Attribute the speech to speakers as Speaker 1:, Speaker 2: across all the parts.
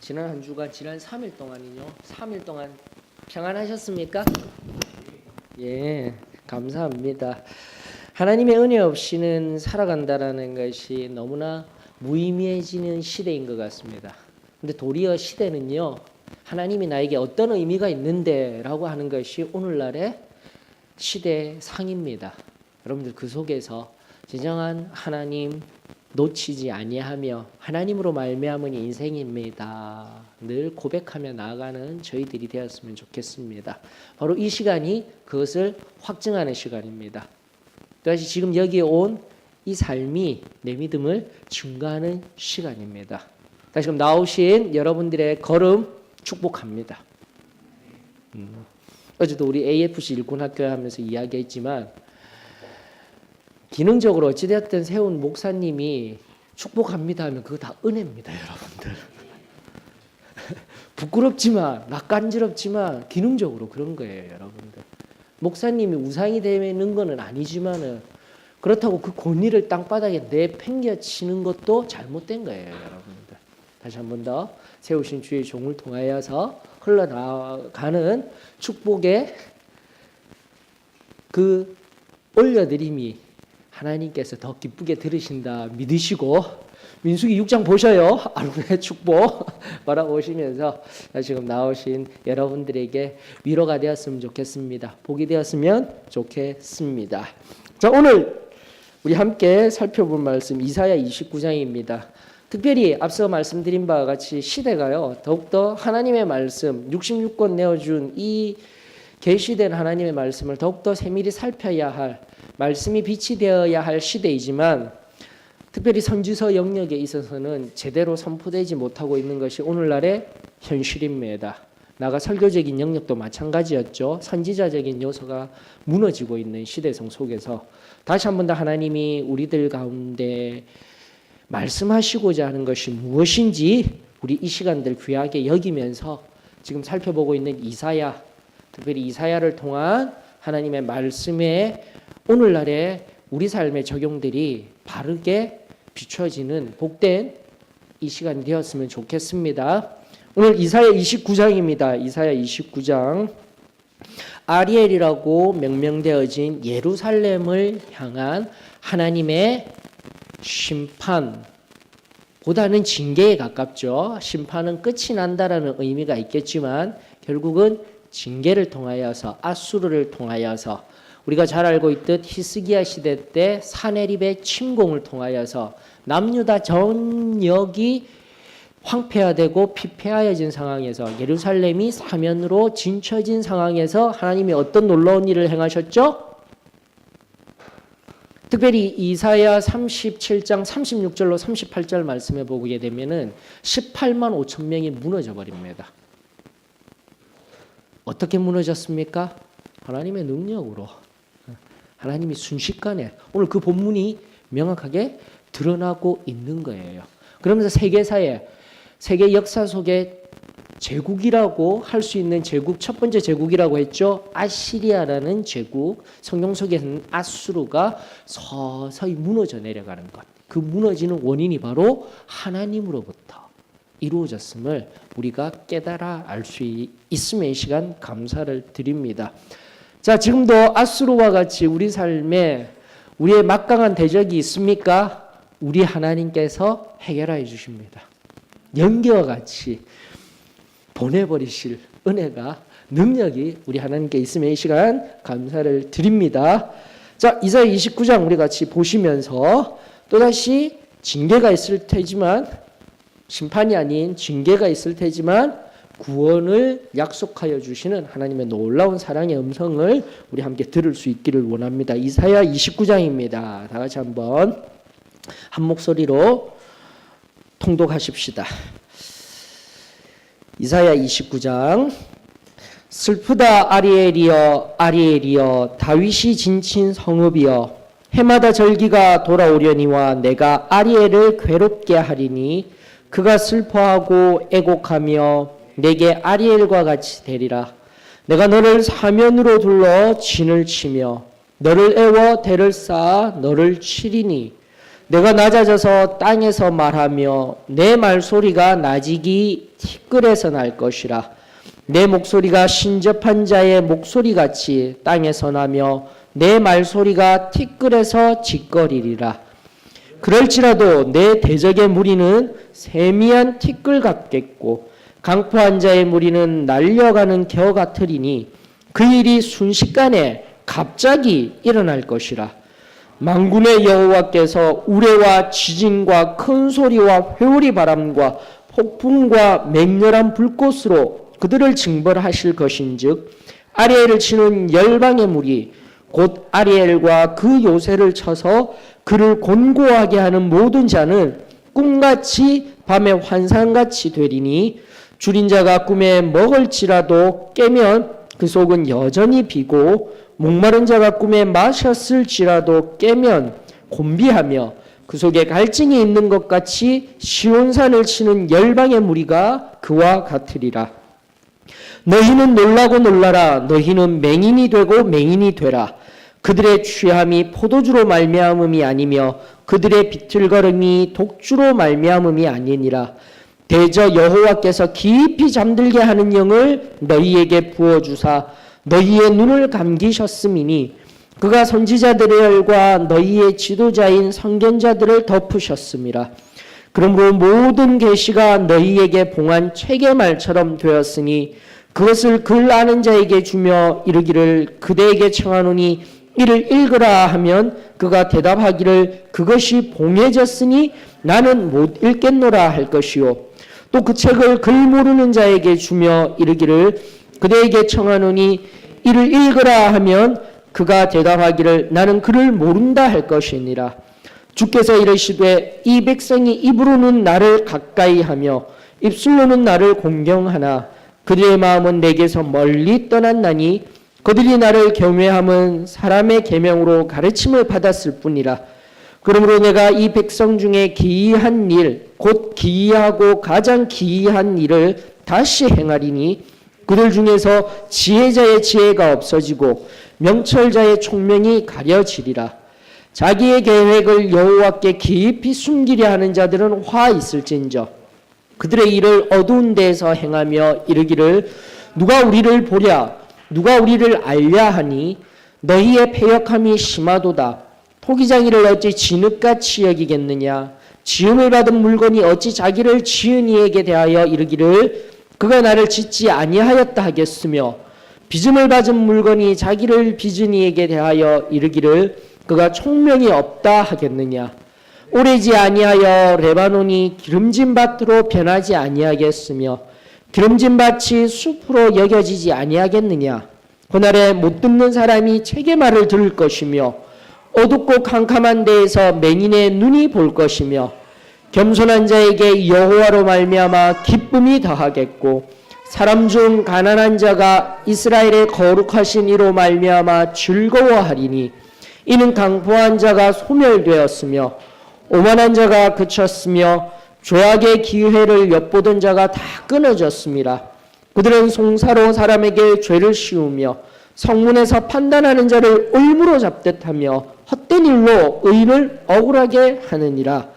Speaker 1: 지난 한 주간 지난 3일 동안이요. 3일 동안 평안하셨습니까? 예, 감사합니다. 하나님의 은혜 없이는 살아간다라는 것이 너무나 무의미해지는 시대인 것 같습니다. 근데 도리어 시대는요, 하나님이 나에게 어떤 의미가 있는데 라고 하는 것이 오늘날의 시대상입니다. 여러분들 그 속에서 진정한 하나님 놓치지 아니하며 하나님으로 말미암은 인생입니다. 늘 고백하며 나아가는 저희들이 되었으면 좋겠습니다. 바로 이 시간이 그것을 확증하는 시간입니다. 또다시 지금 여기에 온 이 삶이 내 믿음을 증거하는 시간입니다. 다시금 나오신 여러분들의 걸음 축복합니다. 어제도 우리 AFC 일꾼학교에 하면서 이야기했지만 기능적으로 어찌되었든 세운 목사님이 축복합니다 하면 그거 다 은혜입니다, 여러분들. 부끄럽지만 낯간지럽지만 기능적으로 그런 거예요, 여러분들. 목사님이 우상이 되는 거는 아니지만은 그렇다고 그 권위를 땅바닥에 내팽개치는 것도 잘못된 거예요, 여러분들. 다시 한 번 더 세우신 주의 종을 통하여서 흘러나가는 축복의 그 올려드림이 하나님께서 더 기쁘게 들으신다 믿으시고 민수기 6장 보셔요. 아론의 축복 바라보시면서 지금 나오신 여러분들에게 위로가 되었으면 좋겠습니다. 복이 되었으면 좋겠습니다. 자, 오늘 우리 함께 살펴볼 말씀 이사야 29장입니다. 특별히 앞서 말씀드린 바와 같이 시대가요, 더욱더 하나님의 말씀 66권 내어준 이 계시된 하나님의 말씀을 더욱더 세밀히 살펴야 할, 말씀이 빛이 되어야 할 시대이지만 특별히 선지서 영역에 있어서는 제대로 선포되지 못하고 있는 것이 오늘날의 현실입니다. 나가 설교적인 영역도 마찬가지였죠. 선지자적인 요소가 무너지고 있는 시대성 속에서 다시 한 번 더 하나님이 우리들 가운데 말씀하시고자 하는 것이 무엇인지 우리 이 시간들 귀하게 여기면서 지금 살펴보고 있는 이사야, 특별히 이사야를 통한 하나님의 말씀에 오늘날의 우리 삶의 적용들이 바르게 비춰지는 복된 이 시간이 되었으면 좋겠습니다. 오늘 이사야 29장입니다. 이사야 29장. 아리엘이라고 명명되어진 예루살렘을 향한 하나님의 심판보다는 징계에 가깝죠. 심판은 끝이 난다라는 의미가 있겠지만 결국은 징계를 통하여서 아수르를 통하여서 우리가 잘 알고 있듯 히스기야 시대 때 사네립의 침공을 통하여서 남유다 전역이 황폐화되고 피폐하여진 상황에서 예루살렘이 사면으로 진쳐진 상황에서 하나님이 어떤 놀라운 일을 행하셨죠? 특별히 이사야 37장 36절로 38절 말씀해 보게 되면은 18만 5천 명이 무너져 버립니다. 어떻게 무너졌습니까? 하나님의 능력으로. 하나님이 순식간에 오늘 그 본문이 명확하게 드러나고 있는 거예요. 그러면서 세계 역사 속에 제국이라고 할 수 있는 제국, 첫 번째 제국이라고 했죠. 아시리아라는 제국, 성경 속에서는 아수르가 서서히 무너져 내려가는 것. 그 무너지는 원인이 바로 하나님으로부터 이루어졌음을 우리가 깨달아 알 수 있음에 이 시간 감사를 드립니다. 자, 지금도 아수르와 같이 우리 삶에 우리의 막강한 대적이 있습니까? 우리 하나님께서 해결해 주십니다. 연기와 같이 보내버리실 은혜가, 능력이 우리 하나님께 있음에 이 시간 감사를 드립니다. 자, 이사야 29장 우리 같이 보시면서 또다시 징계가 있을 테지만, 심판이 아닌 징계가 있을 테지만 구원을 약속하여 주시는 하나님의 놀라운 사랑의 음성을 우리 함께 들을 수 있기를 원합니다. 이사야 29장입니다. 다 같이 한번 한 목소리로 통독하십시다. 이사야 29장. 슬프다 아리엘이여 아리엘이여 다윗이 진친 성읍이여 해마다 절기가 돌아오려니와 내가 아리엘을 괴롭게 하리니 그가 슬퍼하고 애곡하며 내게 아리엘과 같이 되리라. 내가 너를 사면으로 둘러 진을 치며 너를 애워 대를 쌓아 너를 치리니 내가 낮아져서 땅에서 말하며 내 말소리가 나직이 티끌에서 날 것이라. 내 목소리가 신접한 자의 목소리같이 땅에서 나며 내 말소리가 티끌에서 짓거리리라. 그럴지라도 내 대적의 무리는 세미한 티끌 같겠고 강포한 자의 무리는 날려가는 겨 같으리니 그 일이 순식간에 갑자기 일어날 것이라. 만군의 여호와께서 우레와 지진과 큰 소리와 회오리 바람과 폭풍과 맹렬한 불꽃으로 그들을 징벌하실 것인즉 아리엘을 치는 열방의 무리 곧 아리엘과 그 요새를 쳐서 그를 곤고하게 하는 모든 자는 꿈같이 밤의 환상같이 되리니 줄인 자가 꿈에 먹을지라도 깨면 그 속은 여전히 비고 목마른 자가 꿈에 마셨을지라도 깨면 곤비하며 그 속에 갈증이 있는 것 같이 시온산을 치는 열방의 무리가 그와 같으리라. 너희는 놀라고 놀라라. 너희는 맹인이 되고 맹인이 되라. 그들의 취함이 포도주로 말미암음이 아니며 그들의 비틀거림이 독주로 말미암음이 아니니라. 대저 여호와께서 깊이 잠들게 하는 영을 너희에게 부어주사 너희의 눈을 감기셨음이니 그가 선지자들과 너희의 지도자인 선견자들을 덮으셨음이라. 그러므로 모든 계시가 너희에게 봉한 책의 말처럼 되었으니 그것을 글 아는 자에게 주며 이르기를 그대에게 청하노니 이를 읽으라 하면 그가 대답하기를 그것이 봉해졌으니 나는 못 읽겠노라 할 것이요. 또 그 책을 글 모르는 자에게 주며 이르기를 그대에게 청하노니 이를 읽으라 하면 그가 대답하기를 나는 글을 모른다 할 것이니라. 주께서 이르시되 이 백성이 입으로는 나를 가까이 하며 입술로는 나를 공경하나 그들의 마음은 내게서 멀리 떠났나니 그들이 나를 경외함은 사람의 계명으로 가르침을 받았을 뿐이라. 그러므로 내가 이 백성 중에 기이한 일, 곧 기이하고 가장 기이한 일을 다시 행하리니 그들 중에서 지혜자의 지혜가 없어지고 명철자의 총명이 가려지리라. 자기의 계획을 여호와께 깊이 숨기려 하는 자들은 화 있을진저 그들의 일을 어두운 데에서 행하며 이르기를 누가 우리를 보랴 누가 우리를 알랴 하니 너희의 패역함이 심하도다. 토기장이를 어찌 진흙같이 여기겠느냐. 지음을 받은 물건이 어찌 자기를 지은 이에게 대하여 이르기를 그가 나를 짓지 아니하였다 하겠으며 빚음을 받은 물건이 자기를 빚은 이에게 대하여 이르기를 그가 총명이 없다 하겠느냐. 오래지 아니하여 레바논이 기름진 밭으로 변하지 아니하겠으며 기름진 밭이 숲으로 여겨지지 아니하겠느냐. 그날에 못 듣는 사람이 책의 말을 들을 것이며 어둡고 캄캄한 데에서 맹인의 눈이 볼 것이며 겸손한 자에게 여호와로 말미암아 기쁨이 더하겠고 사람 중 가난한 자가 이스라엘의 거룩하신 이로 말미암아 즐거워하리니 이는 강포한 자가 소멸되었으며 오만한 자가 그쳤으며 죄악의 기회를 엿보던 자가 다 끊어졌습니다. 그들은 송사로 사람에게 죄를 씌우며 성문에서 판단하는 자를 을무로 잡듯 하며 헛된 일로 의인을 억울하게 하느니라.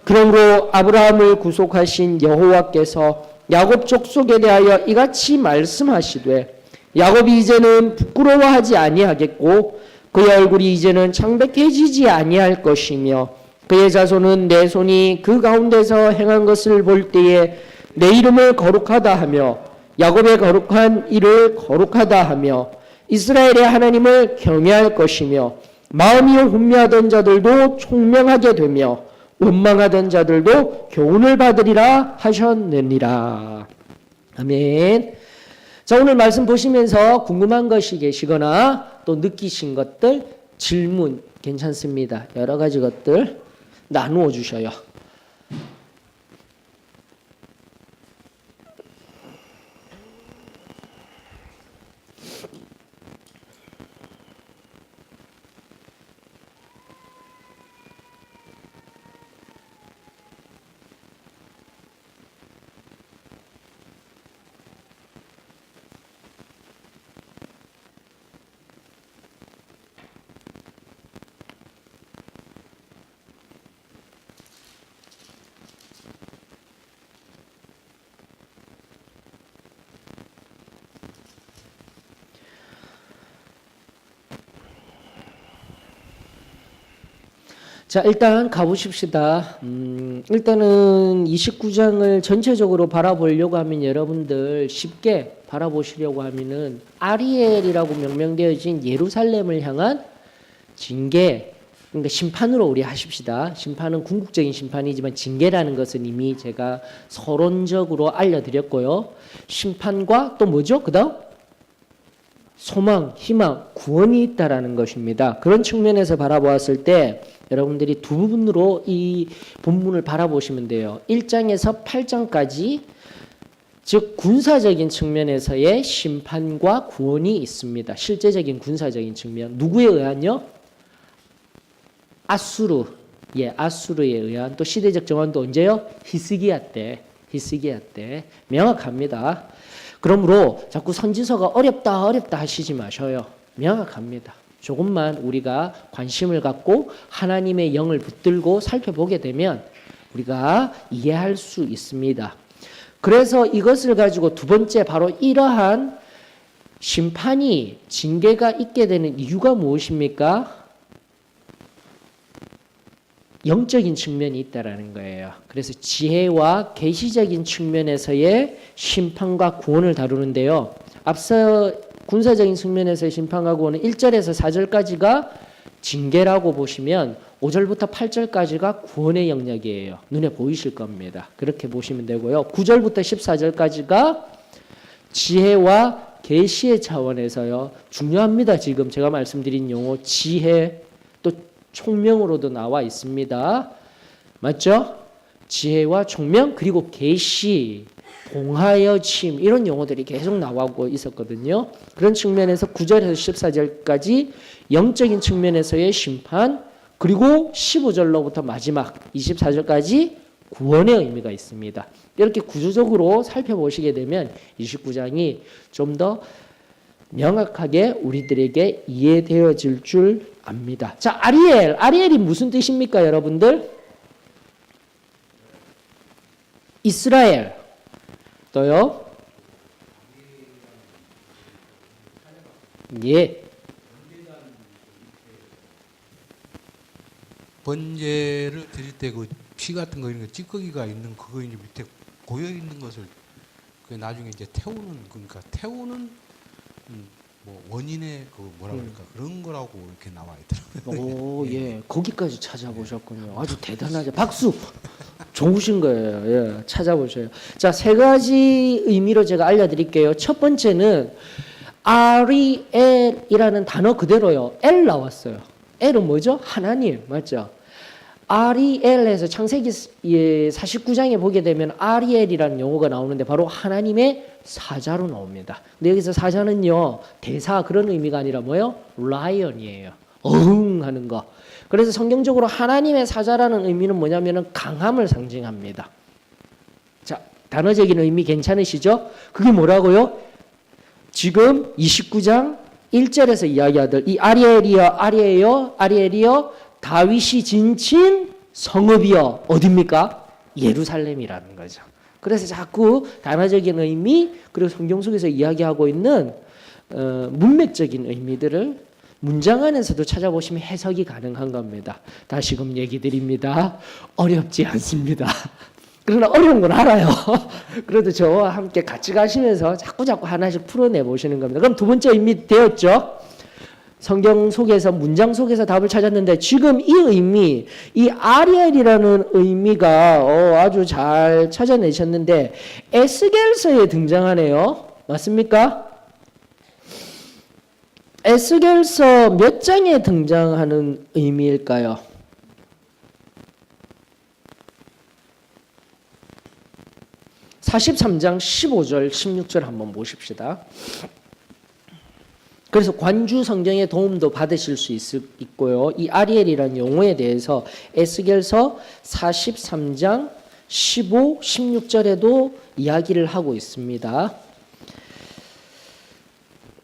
Speaker 1: 그러므로 아브라함을 구속하신 여호와께서 야곱 족속에 대하여 이같이 말씀하시되 야곱이 이제는 부끄러워하지 아니하겠고 그의 얼굴이 이제는 창백해지지 아니할 것이며 그의 자손은 내 손이 그 가운데서 행한 것을 볼 때에 내 이름을 거룩하다 하며 야곱의 거룩한 일을 거룩하다 하며 이스라엘의 하나님을 경외할 것이며 마음이 혼미하던 자들도 총명하게 되며 원망하던 자들도 교훈을 받으리라 하셨느니라. 아멘. 자, 오늘 말씀 보시면서 궁금한 것이 계시거나 또 느끼신 것들 질문 괜찮습니다. 여러 가지 것들 나누어 주셔요. 자, 일단 가보십시다. 일단은 29장을 전체적으로 바라보려고 하면 여러분들 쉽게 바라보시려고 하면은 아리엘이라고 명명되어진 예루살렘을 향한 징계, 그러니까 심판으로 우리 하십시다. 심판은 궁극적인 심판이지만 징계라는 것은 이미 제가 서론적으로 알려드렸고요. 심판과 또 뭐죠? 그 다음? 소망, 희망, 구원이 있다라는 것입니다. 그런 측면에서 바라보았을 때 여러분들이 두 부분으로 이 본문을 바라보시면 돼요. 1장에서 8장까지 즉 군사적인 측면에서의 심판과 구원이 있습니다. 실제적인 군사적인 측면. 누구에 의한요? 아수르. 예, 아수르에 의한. 또 시대적 정황도 언제요? 히스기야 때. 히스기야 때. 명확합니다. 그러므로 자꾸 선지서가 어렵다 하시지 마셔요. 명확합니다. 조금만 우리가 관심을 갖고 하나님의 영을 붙들고 살펴보게 되면 우리가 이해할 수 있습니다. 그래서 이것을 가지고 두 번째 바로 이러한 심판이 징계가 있게 되는 이유가 무엇입니까? 영적인 측면이 있다라는 거예요. 그래서 지혜와 계시적인 측면에서의 심판과 구원을 다루는데요. 앞서 군사적인 측면에서의 심판과 구원은 1절에서 4절까지가 징계라고 보시면 5절부터 8절까지가 구원의 영역이에요. 눈에 보이실 겁니다. 그렇게 보시면 되고요. 9절부터 14절까지가 지혜와 계시의 차원에서요. 중요합니다. 지금 제가 말씀드린 용어 지혜 또 총명으로도 나와 있습니다. 맞죠? 지혜와 총명 그리고 계시 봉하여짐 이런 용어들이 계속 나오고 있었거든요. 그런 측면에서 9절에서 14절까지 영적인 측면에서의 심판 그리고 15절로부터 마지막 24절까지 구원의 의미가 있습니다. 이렇게 구조적으로 살펴보시게 되면 29장이 좀 더 명확하게 우리들에게 이해되어질 줄 압니다. 자, 아리엘이 무슨 뜻입니까, 여러분들? 이스라엘. 또요? 예.
Speaker 2: 번제를 드릴 때 그 피 같은 거 이런 거 찌꺼기가 있는 그거 이제 밑에 고여 있는 것을 그 나중에 이제 태우는 그러니까 태우는 뭐 원인의 그 뭐라 그럴까 그런 거라고 이렇게 나와 있더라고요.
Speaker 1: 오, 예. 거기까지 찾아보셨군요. 아주 대단하죠. 박수. 좋으신 거예요. 예. 찾아보셔요. 자, 세 가지 의미로 제가 알려드릴게요. 첫 번째는 아리엘이라는 단어 그대로요. 엘 나왔어요. 엘은 뭐죠? 하나님. 맞죠? 아리엘에서 창세기 49장에 보게 되면 아리엘이라는 용어가 나오는데 바로 하나님의 사자로 나옵니다. 근데 여기서 사자는요 대사 그런 의미가 아니라 뭐예요? 라이언이에요. 어흥하는 거. 그래서 성경적으로 하나님의 사자라는 의미는 뭐냐면은 강함을 상징합니다. 자, 단어적인 의미 괜찮으시죠? 그게 뭐라고요? 지금 29장 1절에서 이야기하던 이 아리엘이여 다윗이 진친 성읍이여 어딥니까? 예루살렘이라는 거죠. 그래서 자꾸 단어적인 의미 그리고 성경 속에서 이야기하고 있는 문맥적인 의미들을 문장 안에서도 찾아보시면 해석이 가능한 겁니다. 다시금 얘기 드립니다. 어렵지 않습니다. 그러나 어려운 건 알아요. 그래도 저와 함께 같이 가시면서 자꾸 하나씩 풀어내 보시는 겁니다. 그럼 두 번째 의미 되었죠? 성경 속에서 문장 속에서 답을 찾았는데 지금 이 의미, 이 아리엘이라는 의미가 아주 잘 찾아내셨는데 에스겔서에 등장하네요. 맞습니까? 에스겔서 몇 장에 등장하는 의미일까요? (43장) 15절 16절 한번 보십시다. 그래서 관주 성경의 도움도 받으실 수 있고요. 이 아리엘이라는 용어에 대해서 에스겔서 43장 15, 16절에도 이야기를 하고 있습니다.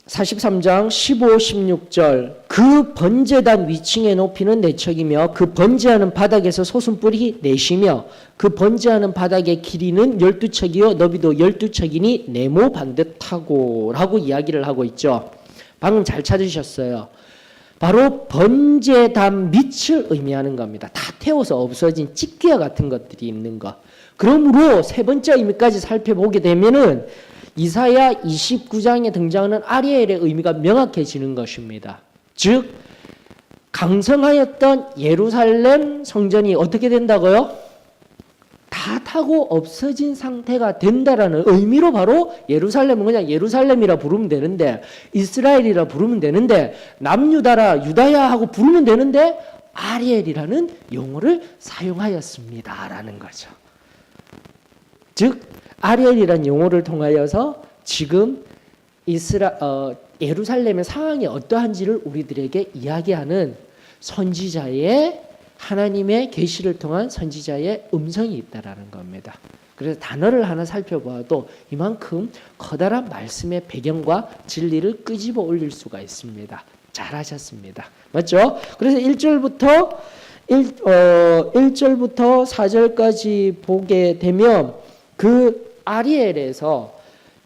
Speaker 1: 43장 15, 16절 그 번제단 위층의 높이는 4척이며 그 번제하는 바닥에서 솟음불이 4시며 그 번제하는 바닥의 길이는 12척이요 너비도 12척이니 네모 반듯하고 라고 이야기를 하고 있죠. 방금 잘 찾으셨어요. 바로 번제단 밑을 의미하는 겁니다. 다 태워서 없어진 찌개와 같은 것들이 있는 것. 그러므로 세 번째 의미까지 살펴보게 되면은 이사야 29장에 등장하는 아리엘의 의미가 명확해지는 것입니다. 즉 강성하였던 예루살렘 성전이 어떻게 된다고요? 다 타고 없어진 상태가 된다라는 의미로 바로 예루살렘은 그냥 예루살렘이라 부르면 되는데 이스라엘이라 부르면 되는데 남유다라 유다야 하고 부르면 되는데 아리엘이라는 용어를 사용하였습니다라는 거죠. 즉 아리엘이라는 용어를 통하여서 지금 예루살렘의 상황이 어떠한지를 우리들에게 이야기하는 선지자의 하나님의 계시를 통한 선지자의 음성이 있다라는 겁니다. 그래서 단어를 하나 살펴보아도 이만큼 커다란 말씀의 배경과 진리를 끄집어 올릴 수가 있습니다. 잘하셨습니다. 맞죠? 그래서 1절부터 4절까지 보게 되면 그 아리엘에서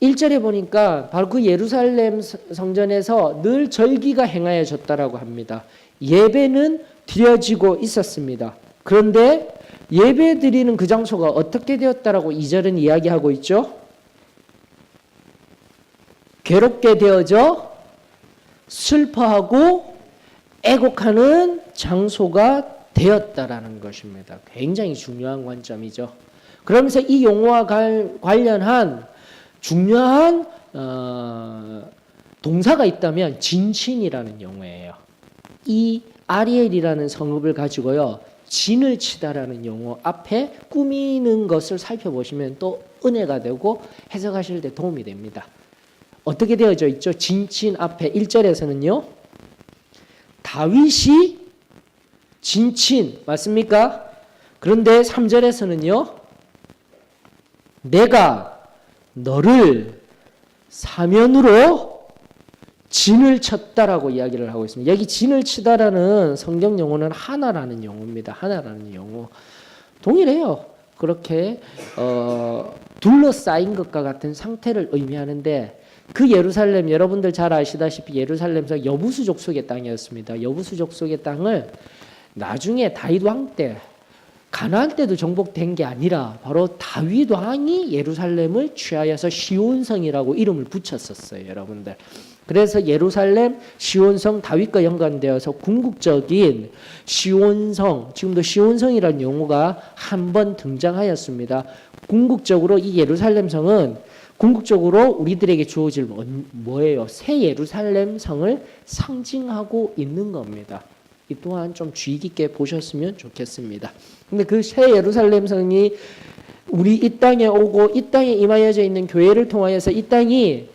Speaker 1: 1절에 보니까 바로 그 예루살렘 성전에서 늘 절기가 행하여졌다라고 합니다. 예배는 드려지고 있었습니다. 그런데 예배 드리는 그 장소가 어떻게 되었다라고 2절은 이야기하고 있죠. 괴롭게 되어져 슬퍼하고 애곡하는 장소가 되었다라는 것입니다. 굉장히 중요한 관점이죠. 그러면서 이 용어와 관련한 중요한 동사가 있다면 진친이라는 용어예요. 이 아리엘이라는 성읍을 가지고요. 진을 치다라는 용어 앞에 꾸미는 것을 살펴보시면 또 은혜가 되고 해석하실 때 도움이 됩니다. 어떻게 되어져 있죠? 진친 앞에 1절에서는요. 다윗이 진친 맞습니까? 그런데 3절에서는요. 내가 너를 사면으로 진을 쳤다라고 이야기를 하고 있습니다. 여기 진을 치다라는 성경 용어는 하나라는 용어입니다. 하나라는 용어. 동일해요. 그렇게 둘러싸인 것과 같은 상태를 의미하는데 그 예루살렘 여러분들 잘 아시다시피 예루살렘은 여부수 족속의 땅이었습니다. 여부수 족속의 땅을 나중에 다윗 왕 때 가나안 때도 정복된 게 아니라 바로 다윗 왕이 예루살렘을 취하여서 시온성이라고 이름을 붙였었어요, 여러분들. 그래서 예루살렘, 시온성, 다윗과 연관되어서 궁극적인 시온성, 지금도 시온성이라는 용어가 한 번 등장하였습니다. 궁극적으로 이 예루살렘 성은 궁극적으로 우리들에게 주어질 뭐예요? 새 예루살렘 성을 상징하고 있는 겁니다. 이 또한 좀 주의 깊게 보셨으면 좋겠습니다. 근데 그 새 예루살렘 성이 우리 이 땅에 오고 이 땅에 임하여져 있는 교회를 통하여서 이 땅이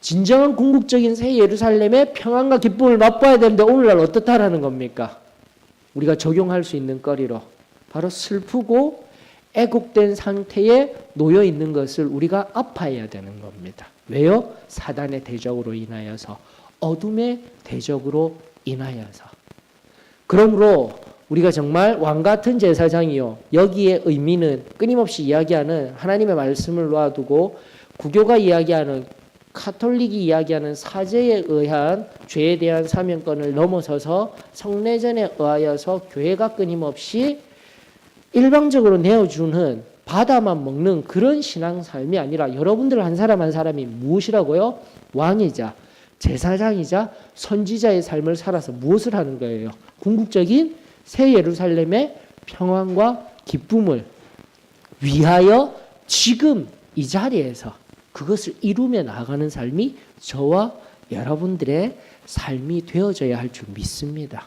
Speaker 1: 진정한 궁극적인 새 예루살렘의 평안과 기쁨을 맛봐야 되는데 오늘날 어떻다라는 겁니까? 우리가 적용할 수 있는 거리로 바로 슬프고 애곡된 상태에 놓여 있는 것을 우리가 아파해야 되는 겁니다. 왜요? 사단의 대적으로 인하여서, 어둠의 대적으로 인하여서. 그러므로 우리가 정말 왕 같은 제사장이요. 여기에 의미는 끊임없이 이야기하는 하나님의 말씀을 놓아두고 구교가 이야기하는 카톨릭이 이야기하는 사제에 의한 죄에 대한 사명권을 넘어서서 성례전에 의하여서 교회가 끊임없이 일방적으로 내어주는 받아만 먹는 그런 신앙 삶이 아니라 여러분들 한 사람 한 사람이 무엇이라고요? 왕이자 제사장이자 선지자의 삶을 살아서 무엇을 하는 거예요? 궁극적인 새 예루살렘의 평안과 기쁨을 위하여 지금 이 자리에서 그것을 이루며 나아가는 삶이 저와 여러분들의 삶이 되어져야 할 줄 믿습니다.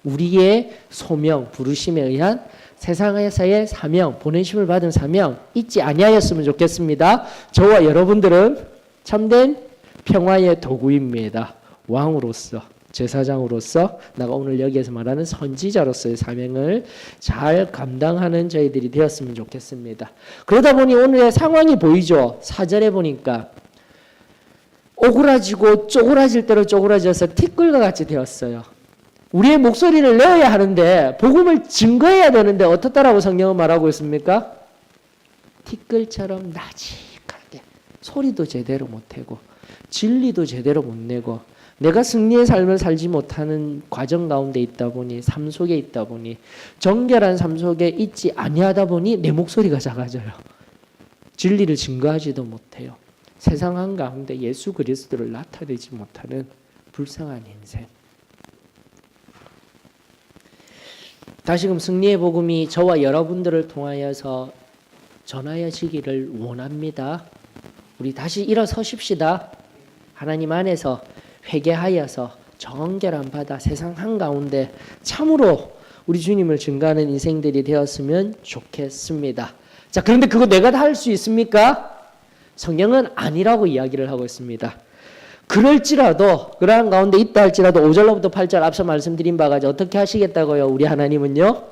Speaker 1: 우리의 소명, 부르심에 의한 세상에서의 사명, 보내심을 받은 사명 잊지 아니하였으면 좋겠습니다. 저와 여러분들은 참된 평화의 도구입니다. 왕으로서, 제사장으로서, 내가 오늘 여기에서 말하는 선지자로서의 사명을 잘 감당하는 저희들이 되었으면 좋겠습니다. 그러다 보니 오늘의 상황이 보이죠. 4절에 보니까 오그라지고 쪼그라질 대로 쪼그라져서 티끌과 같이 되었어요. 우리의 목소리를 내어야 하는데 복음을 증거해야 되는데 어떻다라고 성경은 말하고 있습니까? 티끌처럼 나직하게 소리도 제대로 못하고 진리도 제대로 못 내고 내가 승리의 삶을 살지 못하는 과정 가운데 있다 보니, 삶 속에 있다 보니, 정결한 삶 속에 있지 아니하다 보니 내 목소리가 작아져요. 진리를 증거하지도 못해요. 세상 한가운데 예수 그리스도를 나타내지 못하는 불쌍한 인생. 다시금 승리의 복음이 저와 여러분들을 통하여서 전하여지기를 원합니다. 우리 다시 일어서십시다. 하나님 안에서 회개하여서 정결한 바다 세상 한가운데 참으로 우리 주님을 증거하는 인생들이 되었으면 좋겠습니다. 자, 그런데 그거 내가 다 할 수 있습니까? 성경은 아니라고 이야기를 하고 있습니다. 그럴지라도 그러한 가운데 있다 할지라도 5절로부터 8절 앞서 말씀드린 바가 어떻게 하시겠다고요? 우리 하나님은요?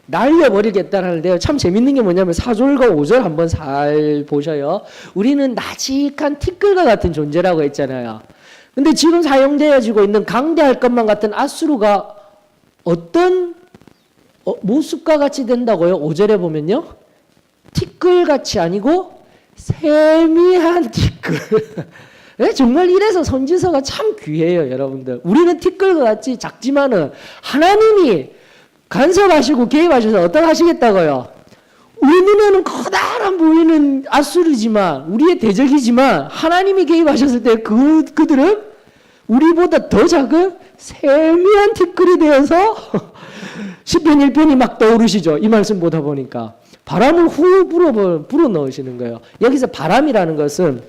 Speaker 1: 날려버리겠다는데요. 참 재밌는 게 뭐냐면 4절과 5절 한번 잘 보셔요. 우리는 나직한 티끌과 같은 존재라고 했잖아요. 근데 지금 사용되어지고 있는 강대할 것만 같은 앗수르가 어떤 모습과 같이 된다고요? 5절에 보면요. 티끌같이 아니고 세미한 티끌. 네, 정말 이래서 선지서가 참 귀해요, 여러분들. 우리는 티끌과 같이 작지만은 하나님이 간섭하시고 개입하셔서 어떻게 하시겠다고요? 우리 눈에는 커다란 보이는 앗수르지만 우리의 대적이지만 하나님이 개입하셨을 때 그들은 우리보다 더 작은 세미한 티끌이 되어서 시편 1편이 막 떠오르시죠. 이 말씀 보다 보니까 바람을 후 불어 넣으시는 거예요. 여기서 바람이라는 것은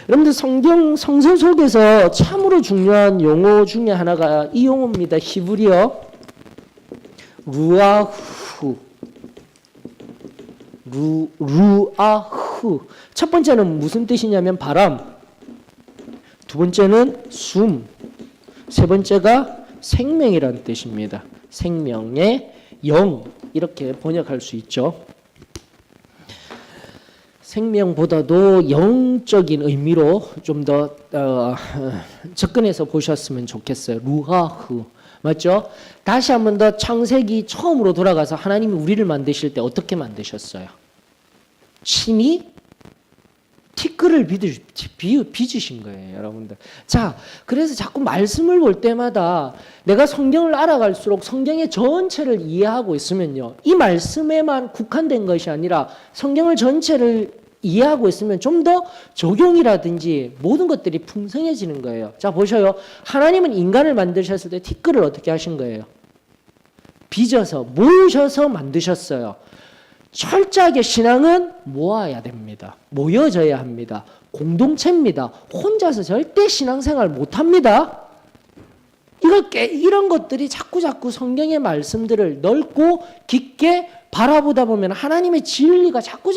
Speaker 1: 여러분들 성서 속에서 참으로 중요한 용어 중에 하나가 이 용어입니다. 히브리어 루아후. 루아후. 첫 번째는 무슨 뜻이냐면 바람. 두 번째는 숨. 세 번째가 생명이라는 뜻입니다. 생명의 영. 이렇게 번역할 수 있죠. 생명보다도 영적인 의미로 좀 더 접근해서 보셨으면 좋겠어요. 루아후. 맞죠? 다시 한 번 더 창세기 처음으로 돌아가서 하나님이 우리를 만드실 때 어떻게 만드셨어요? 신이 티끌을 빚으신 거예요, 여러분들. 자, 그래서 자꾸 말씀을 볼 때마다 내가 성경을 알아갈수록 성경의 전체를 이해하고 있으면요, 이 말씀에만 국한된 것이 아니라 성경을 전체를 이해하고 있으면 좀 더 적용이라든지 모든 것들이 풍성해지는 거예요. 자, 보셔요. 하나님은 인간을 만드셨을 때 티끌을 어떻게 하신 거예요? 빚어서 모으셔서 만드셨어요. 철저하게 신앙은 모아야 됩니다. 모여져야 합니다. 공동체입니다. 혼자서 절대 신앙생활 못합니다. 이런 것들이 자꾸 성경의 말씀들을 넓고 깊게 바라보다 보면 하나님의 진리가 자꾸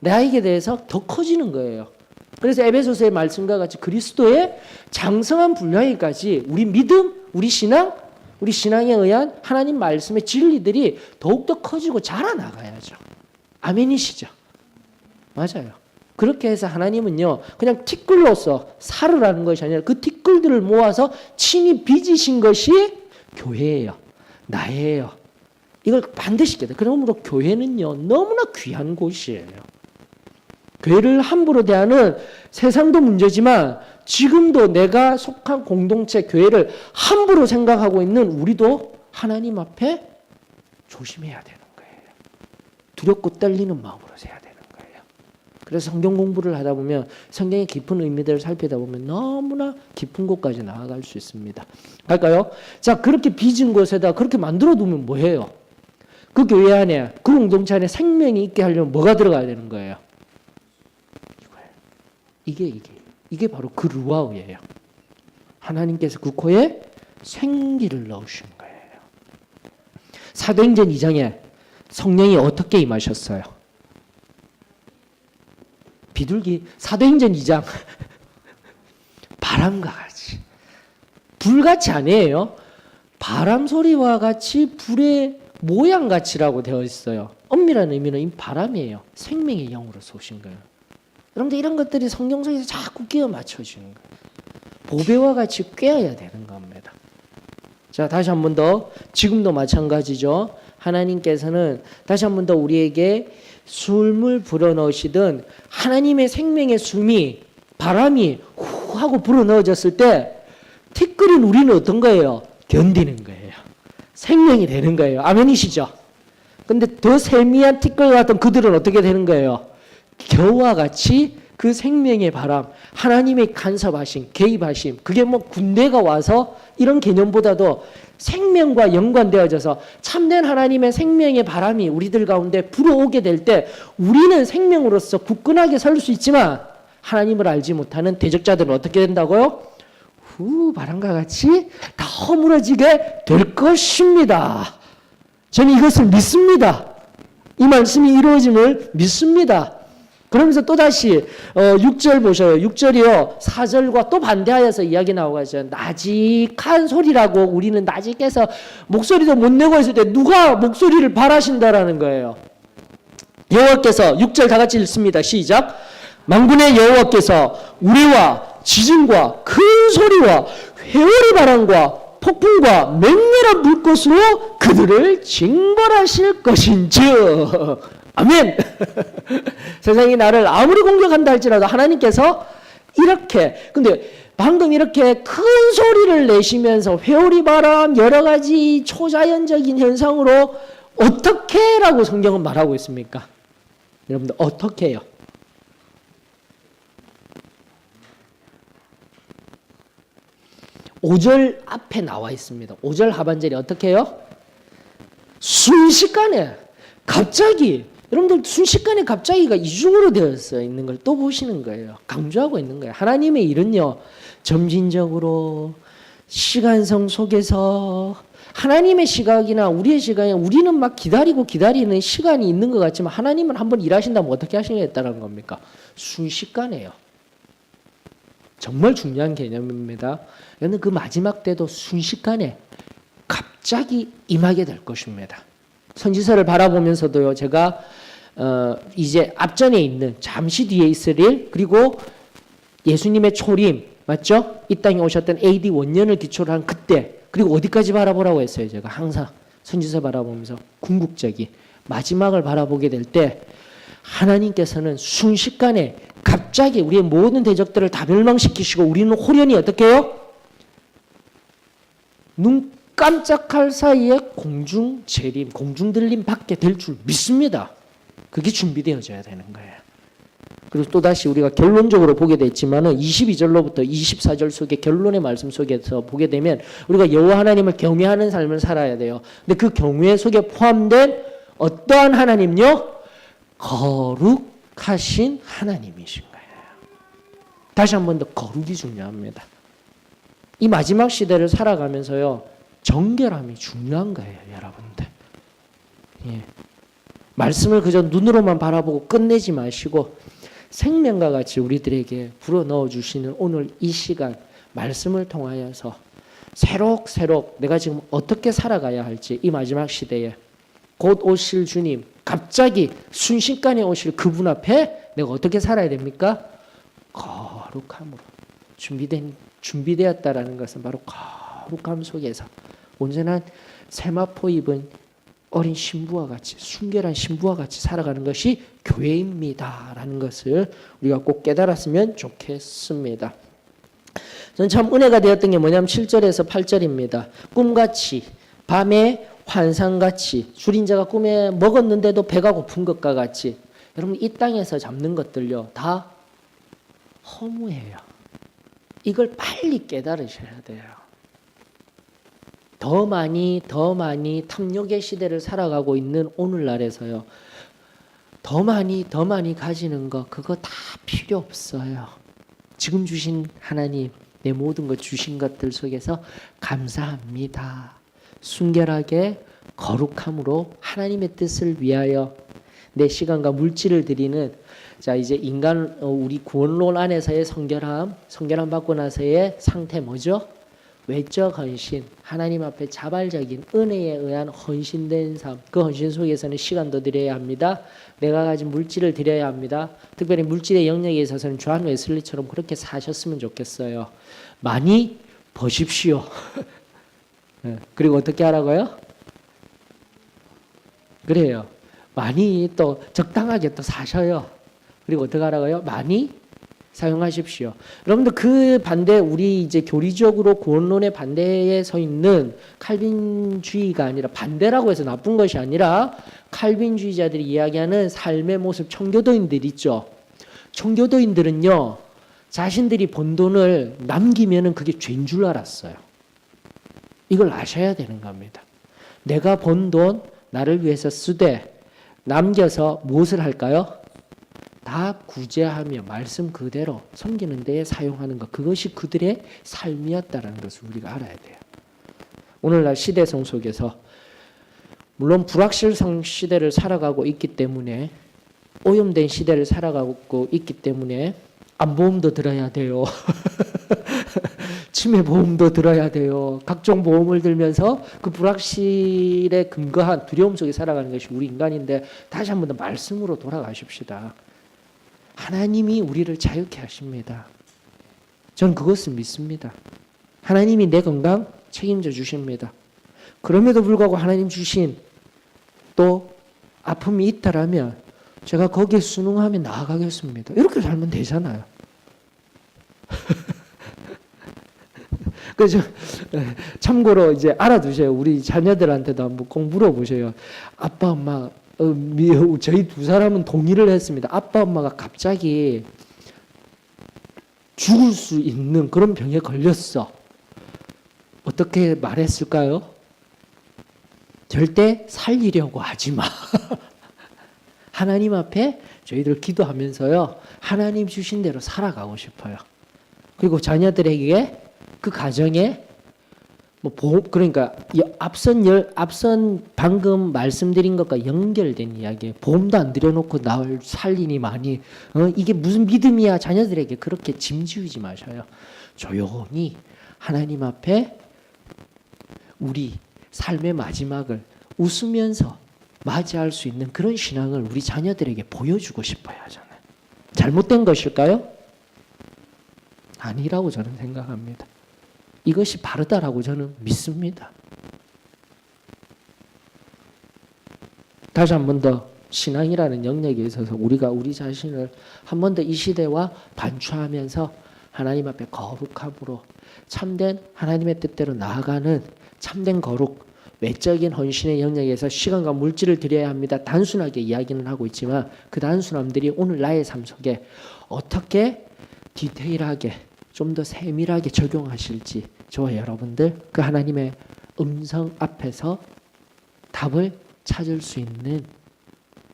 Speaker 1: 나에게 대해서 더 커지는 거예요. 그래서 에베소서의 말씀과 같이 그리스도의 장성한 분량에까지 우리 믿음, 우리 신앙에 의한 하나님 말씀의 진리들이 더욱더 커지고 자라나가야죠. 아멘이시죠? 맞아요. 그렇게 해서 하나님은요, 그냥 티끌로서 살으라는 것이 아니라 그 티끌들을 모아서 친히 빚으신 것이 교회예요. 나예요. 이걸 반드시 깨달아요. 그러므로 교회는요, 너무나 귀한 곳이에요. 교회를 함부로 대하는 세상도 문제지만 지금도 내가 속한 공동체 교회를 함부로 생각하고 있는 우리도 하나님 앞에 조심해야 되는 거예요. 두렵고 떨리는 마음으로 해야 되는 거예요. 그래서 성경 공부를 하다 보면 성경의 깊은 의미들을 살피다 보면 너무나 깊은 곳까지 나아갈 수 있습니다. 갈까요? 자, 그렇게 빚은 곳에다 그렇게 만들어 두면 뭐해요? 그 교회 안에, 그 공동체 안에 생명이 있게 하려면 뭐가 들어가야 되는 거예요? 이게 바로 그 루아우예요. 하나님께서 그 코에 생기를 넣으신 거예요. 사도행전 2장에 성령이 어떻게 임하셨어요? 비둘기. 사도행전 2장 바람과 같이, 불같이 아니에요. 바람 소리와 같이 불의 모양같이라고 되어 있어요. 엄밀한 의미는 이 바람이에요. 생명의 영으로서 오신 거예요. 여러분들 이런 것들이 성경 속에서 자꾸 끼워 맞춰주는 거예요. 보배와 같이 꿰어야 되는 겁니다. 자, 다시 한 번 더 지금도 마찬가지죠. 하나님께서는 다시 한 번 더 우리에게 숨을 불어넣으시든 하나님의 생명의 숨이 바람이 후 하고 불어넣어졌을 때 티끌인 우리는 어떤 거예요? 견디는 거예요. 생명이 되는 거예요. 아멘이시죠? 근데 더 세미한 티끌 같은 그들은 어떻게 되는 거예요? 겨와 같이 그 생명의 바람, 하나님의 간섭하심, 개입하심, 그게 뭐 군대가 와서 이런 개념보다도 생명과 연관되어져서 참된 하나님의 생명의 바람이 우리들 가운데 불어오게 될 때 우리는 생명으로서 굳건하게 설 수 있지만 하나님을 알지 못하는 대적자들은 어떻게 된다고요? 후 바람과 같이 다 허물어지게 될 것입니다. 저는 이것을 믿습니다. 이 말씀이 이루어짐을 믿습니다. 그러면서 또다시 6절 보셔요. 6절이요. 4절과 또 반대하여서 이야기 나오고 있어요. 나직한 소리라고 우리는 나직해서 목소리도 못 내고 있을 때 누가 목소리를 바라신다라는 거예요. 여호와께서 6절 다 같이 읽습니다. 시작. 만군의 여호와께서 우리와 지진과 큰 소리와 회오리 바람과 폭풍과 맹렬한 불꽃으로 그들을 징벌하실 것인즉 아멘. 세상이 나를 아무리 공격한다 할지라도 하나님께서 이렇게 근데 방금 이렇게 큰 소리를 내시면서 회오리 바람 여러 가지 초자연적인 현상으로 어떻게라고 성경은 말하고 있습니까? 여러분들 어떻게 해요? 오절 앞에 나와 있습니다. 5절 하반절이 어떻게 해요? 순식간에 갑자기 여러분들 순식간에 갑자기가 이중으로 되어 있는 걸 또 보시는 거예요. 강조하고 있는 거예요. 하나님의 일은요. 점진적으로 시간성 속에서 하나님의 시각이나 우리의 시각에 우리는 막 기다리는 시간이 있는 것 같지만 하나님은 한번 일하신다면 어떻게 하시겠다는 겁니까? 순식간에요. 정말 중요한 개념입니다. 여러분 그 마지막 때도 순식간에 갑자기 임하게 될 것입니다. 선지서를 바라보면서도요. 제가 이제 앞전에 있는 잠시 뒤에 있을 일 그리고 예수님의 초림 맞죠? 이 땅에 오셨던 AD 원년을 기초로 한 그때 그리고 어디까지 바라보라고 했어요. 제가 항상 선지서 바라보면서 궁극적인 마지막을 바라보게 될 때 하나님께서는 순식간에 갑자기 우리의 모든 대적들을 다 멸망시키시고 우리는 호련히 어떻게 해요? 눈 깜짝할 사이에 공중 재림, 공중 들림 받게 될 줄 믿습니다. 그게 준비되어져야 되는 거예요. 그리고 또다시 우리가 결론적으로 보게 됐지만은 22절로부터 24절 속의 결론의 말씀 속에서 보게 되면 우리가 여호와 하나님을 경외하는 삶을 살아야 돼요. 근데 그 경외 속에 포함된 어떠한 하나님요? 거룩하신 하나님이신 거예요. 다시 한 번 더 거룩이 중요합니다. 이 마지막 시대를 살아가면서요. 정결함이 중요한 거예요. 여러분들. 예. 말씀을 그저 눈으로만 바라보고 끝내지 마시고 생명과 같이 우리들에게 불어넣어 주시는 오늘 이 시간 말씀을 통하여서 새록새록 내가 지금 어떻게 살아가야 할지 이 마지막 시대에 곧 오실 주님 갑자기 순식간에 오실 그분 앞에 내가 어떻게 살아야 됩니까? 거룩함으로 준비되었다라는 것은 바로 거룩함 속에서 온전한 세마포 입은 어린 신부와 같이 순결한 신부와 같이 살아가는 것이 교회입니다라는 것을 우리가 꼭 깨달았으면 좋겠습니다. 저는 참 은혜가 되었던 게 뭐냐면 7절에서 8절입니다. 꿈같이 밤에 환상같이 줄인 자가 꿈에 먹었는데도 배가 고픈 것과 같이 여러분 이 땅에서 잡는 것들요 다 허무해요. 이걸 빨리 깨달으셔야 돼요. 더 많이 탐욕의 시대를 살아가고 있는 오늘날에서요. 더 많이 가지는 거 그거 다 필요 없어요. 지금 주신 하나님 내 모든 것 주신 것들 속에서 감사합니다. 순결하게 거룩함으로 하나님의 뜻을 위하여 내 시간과 물질을 드리는 자 이제 인간 우리 구원론 안에서의 성결함 받고 나서의 상태 뭐죠? 외적 헌신, 하나님 앞에 자발적인 은혜에 의한 헌신된 삶. 그 헌신 속에서는 시간도 드려야 합니다. 내가 가진 물질을 드려야 합니다. 특별히 물질의 영역에 있어서는 존 웨슬리처럼 그렇게 사셨으면 좋겠어요. 많이 버십시오. 그리고 어떻게 하라고요? 그래요. 많이 또 적당하게 또 사셔요. 그리고 어떻게 하라고요? 많이 사용하십시오. 여러분들 그 반대 우리 이제 교리적으로 구원론의 반대에 서 있는 칼빈주의가 아니라 반대라고 해서 나쁜 것이 아니라 칼빈주의자들이 이야기하는 삶의 모습 청교도인들 있죠. 청교도인들은요. 자신들이 번 돈을 남기면은 그게 죄인 줄 알았어요. 이걸 아셔야 되는 겁니다. 내가 번 돈 나를 위해서 쓰되 남겨서 무엇을 할까요? 다 구제하며 말씀 그대로 섬기는 데에 사용하는 것. 그것이 그들의 삶이었다는 것을 우리가 알아야 돼요. 오늘날 시대성 속에서 물론 불확실성 시대를 살아가고 있기 때문에 오염된 시대를 살아가고 있기 때문에 안보험도 들어야 돼요. 치매보험도 들어야 돼요. 각종 보험을 들면서 그 불확실에 근거한 두려움 속에 살아가는 것이 우리 인간인데 다시 한 번 더 말씀으로 돌아가십시다. 하나님이 우리를 자유케 하십니다. 저는 그것을 믿습니다. 하나님이 내 건강 책임져 주십니다. 그럼에도 불구하고 하나님 주신 또 아픔이 있다라면 제가 거기에 순응하며 나아가겠습니다. 이렇게 살면 되잖아요. 그래서 참고로 이제 알아두세요. 우리 자녀들한테도 한번 꼭 물어보세요. 아빠, 엄마, 저희 두 사람은 동의를 했습니다. 아빠, 엄마가 갑자기 죽을 수 있는 그런 병에 걸렸어. 어떻게 말했을까요? 절대 살리려고 하지 마. 하나님 앞에 저희들 기도하면서요. 하나님 주신 대로 살아가고 싶어요. 그리고 자녀들에게 그 가정에 뭐 보험 그러니까 앞선 방금 말씀드린 것과 연결된 이야기예요. 보험도 안 들여놓고 날 살리니 많이 이게 무슨 믿음이야. 자녀들에게 그렇게 짐지우지 마셔요. 조용히 하나님 앞에 우리 삶의 마지막을 웃으면서 맞이할 수 있는 그런 신앙을 우리 자녀들에게 보여주고 싶어요. 저는 잘못된 것일까요? 아니라고 저는 생각합니다. 이것이 바르다라고 저는 믿습니다. 다시 한 번 더 신앙이라는 영역에 있어서 우리가 우리 자신을 한 번 더 이 시대와 반추하면서 하나님 앞에 거룩함으로 참된 하나님의 뜻대로 나아가는 참된 거룩, 외적인 헌신의 영역에서 시간과 물질을 들여야 합니다. 단순하게 이야기는 하고 있지만 그 단순함들이 오늘 나의 삶 속에 어떻게 디테일하게 좀 더 세밀하게 적용하실지 저와 여러분들 그 하나님의 음성 앞에서 답을 찾을 수 있는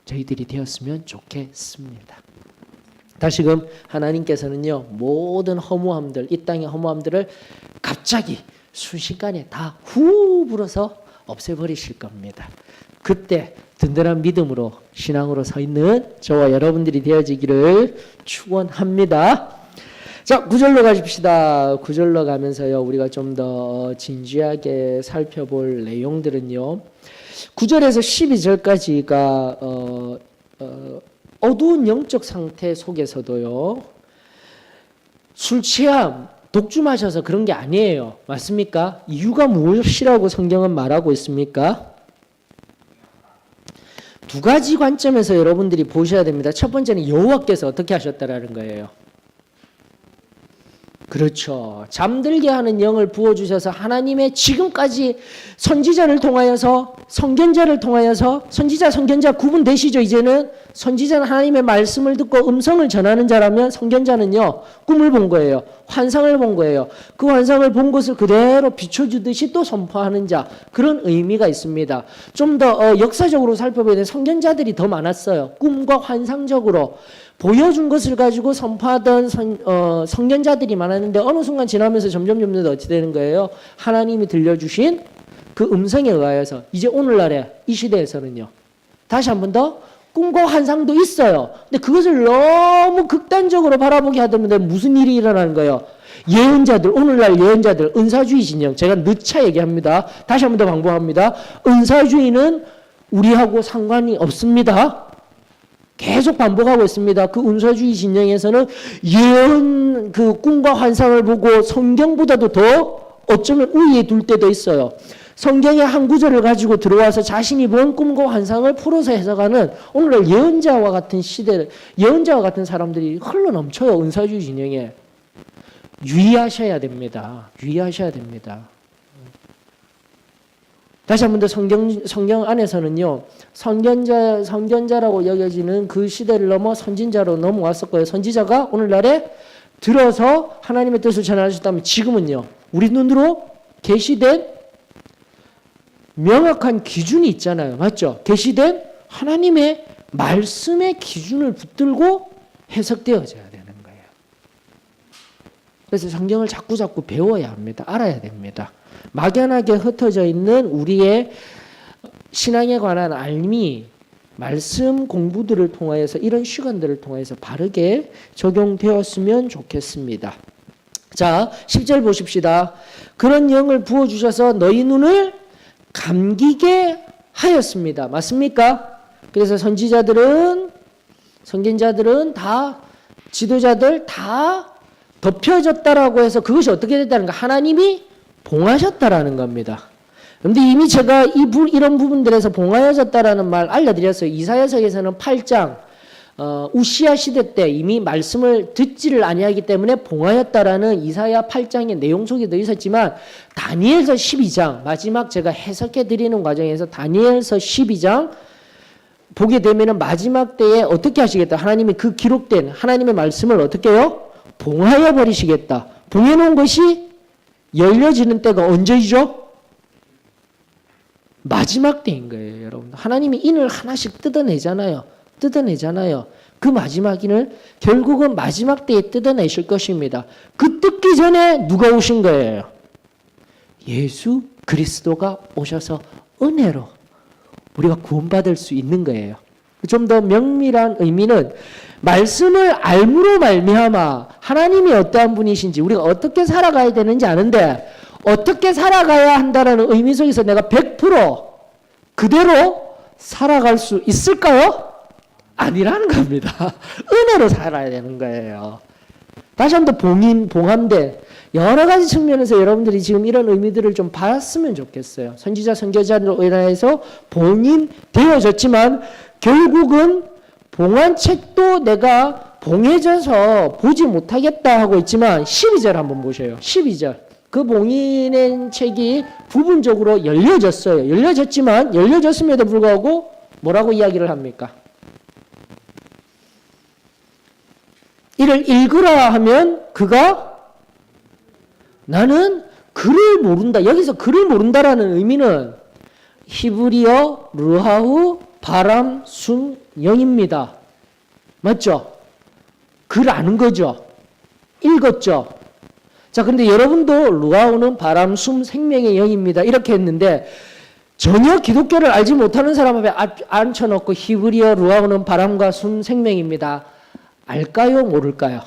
Speaker 1: 저희들이 되었으면 좋겠습니다. 다시금 하나님께서는요 모든 허무함들 이 땅의 허무함들을 갑자기 순식간에 다 후 불어서 없애버리실 겁니다. 그때 든든한 믿음으로 신앙으로 서 있는 저와 여러분들이 되어지기를 축원합니다. 자, 9절로 가십시다. 9절로 가면서요 우리가 좀 더 진지하게 살펴볼 내용들은요 9절에서 12절까지가 어두운 영적 상태 속에서도요 술 취함 독주 마셔서 그런 게 아니에요. 맞습니까? 이유가 무엇이라고 성경은 말하고 있습니까? 두 가지 관점에서 여러분들이 보셔야 됩니다. 첫 번째는 여호와께서 어떻게 하셨다라는 거예요. 그렇죠. 잠들게 하는 영을 부어주셔서 하나님의 지금까지 선지자를 통하여서 선견자를 통하여서 선지자 선견자 구분되시죠. 이제는 선지자는 하나님의 말씀을 듣고 음성을 전하는 자라면 선견자는요 꿈을 본 거예요. 환상을 본 거예요. 그 환상을 본 것을 그대로 비춰주듯이 또 선포하는 자 그런 의미가 있습니다. 좀 더 역사적으로 살펴보야 되는 선견자들이 더 많았어요. 꿈과 환상적으로 보여준 것을 가지고 선포하던 선견자들이 많았는데 어느 순간 지나면서 점점 어떻게 되는 거예요? 하나님이 들려주신 그 음성에 의하여서 이제 오늘날에 이 시대에서는요. 다시 한 번 더 꿈과 환상도 있어요. 근데 그것을 너무 극단적으로 바라보게 하던데 무슨 일이 일어나는 거예요? 예언자들, 오늘날 예언자들, 은사주의 진영. 제가 늦차 얘기합니다. 다시 한 번 더 반복합니다. 은사주의는 우리하고 상관이 없습니다. 계속 반복하고 있습니다. 그 은사주의 진영에서는 예언, 그 꿈과 환상을 보고 성경보다도 더 어쩌면 우위에 둘 때도 있어요. 성경의 한 구절을 가지고 들어와서 자신이 본 꿈과 환상을 풀어서 해석하는 오늘날 예언자와 같은 시대, 예언자와 같은 사람들이 흘러넘쳐요. 은사주의 진영에. 유의하셔야 됩니다. 유의하셔야 됩니다. 다시 한 번 더 성경 안에서는요, 선견자라고 여겨지는 그 시대를 넘어 선진자로 넘어왔었고요. 선지자가 오늘날에 들어서 하나님의 뜻을 전하셨다면 지금은요, 우리 눈으로 계시된 명확한 기준이 있잖아요. 맞죠? 계시된 하나님의 말씀의 기준을 붙들고 해석되어져야 되는 거예요. 그래서 성경을 자꾸 배워야 합니다. 알아야 됩니다. 막연하게 흩어져 있는 우리의 신앙에 관한 알미, 말씀 공부들을 통하여서 이런 시간들을 통해서 바르게 적용되었으면 좋겠습니다. 자, 10절 보십시다. 그런 영을 부어주셔서 너희 눈을 감기게 하였습니다. 맞습니까? 그래서 선지자들은, 선견자들은 다, 지도자들 다 덮여졌다라고 해서 그것이 어떻게 됐다는가? 하나님이 봉하셨다라는 겁니다. 그런데 이미 제가 이런 부분들에서 봉하여졌다라는 말 알려드렸어요. 이사야서에서는 8장 우시야 시대 때 이미 말씀을 듣지를 아니하기 때문에 봉하였다라는 이사야 8장의 내용 속에도 있었지만 다니엘서 12장 마지막 제가 해석해 드리는 과정에서 다니엘서 12장 보게 되면은 마지막 때에 어떻게 하시겠다? 하나님이 그 기록된 하나님의 말씀을 어떻게 해요? 봉하여 버리시겠다. 봉해놓은 것이 열려지는 때가 언제이죠? 마지막 때인 거예요, 여러분. 하나님이 인을 하나씩 뜯어내잖아요. 그 마지막 인을 결국은 마지막 때에 뜯어내실 것입니다. 그 뜯기 전에 누가 오신 거예요? 예수 그리스도가 오셔서 은혜로 우리가 구원받을 수 있는 거예요. 좀 더 명밀한 의미는 말씀을 알므로 말미암아 하나님이 어떠한 분이신지 우리가 어떻게 살아가야 되는지 아는데 어떻게 살아가야 한다는 의미 속에서 내가 100% 그대로 살아갈 수 있을까요? 아니라는 겁니다. 은혜로 살아야 되는 거예요. 다시 한 번 봉함된 여러 가지 측면에서 여러분들이 지금 이런 의미들을 좀 봤으면 좋겠어요. 선지자, 선교자로 인해서 봉인되어졌지만 결국은 봉한 책도 내가 봉해져서 보지 못하겠다 하고 있지만 12절 한번 보셔요. 12절. 그 봉인의 책이 부분적으로 열려졌어요. 열려졌음에도 불구하고 뭐라고 이야기를 합니까? 이를 읽으라 하면 그가 나는 글을 모른다. 여기서 글을 모른다라는 의미는 히브리어 르하우 바람 숨 영입니다. 맞죠? 글 아는 거죠? 읽었죠? 자, 근데 여러분도 르하우는 바람 숨 생명의 영입니다. 이렇게 했는데 전혀 기독교를 알지 못하는 사람 앞에 앉혀놓고 히브리어 르하우는 바람과 숨 생명입니다. 알까요? 모를까요?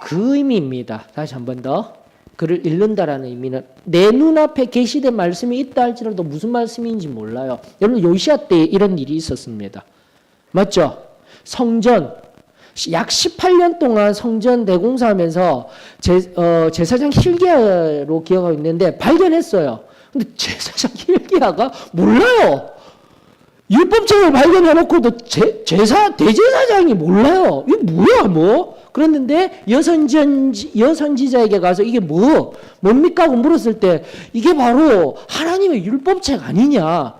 Speaker 1: 그 의미입니다. 다시 한 번 더. 글을 읽는다라는 의미는 내 눈앞에 계시된 말씀이 있다 할지라도 무슨 말씀인지 몰라요. 여러분 요시야 때 이런 일이 있었습니다. 맞죠? 성전 약 18년 동안 성전 대공사하면서 제사장 hilki야로 기억하고 있는데 발견했어요. 근데 제사장 hilki야가 몰라요. 율법책을 발견해놓고도 대제사장이 몰라요. 이게 뭐야 뭐? 그랬는데 여선지자에게 가서 이게 뭡니까? 하고 물었을 때 이게 바로 하나님의 율법책 아니냐.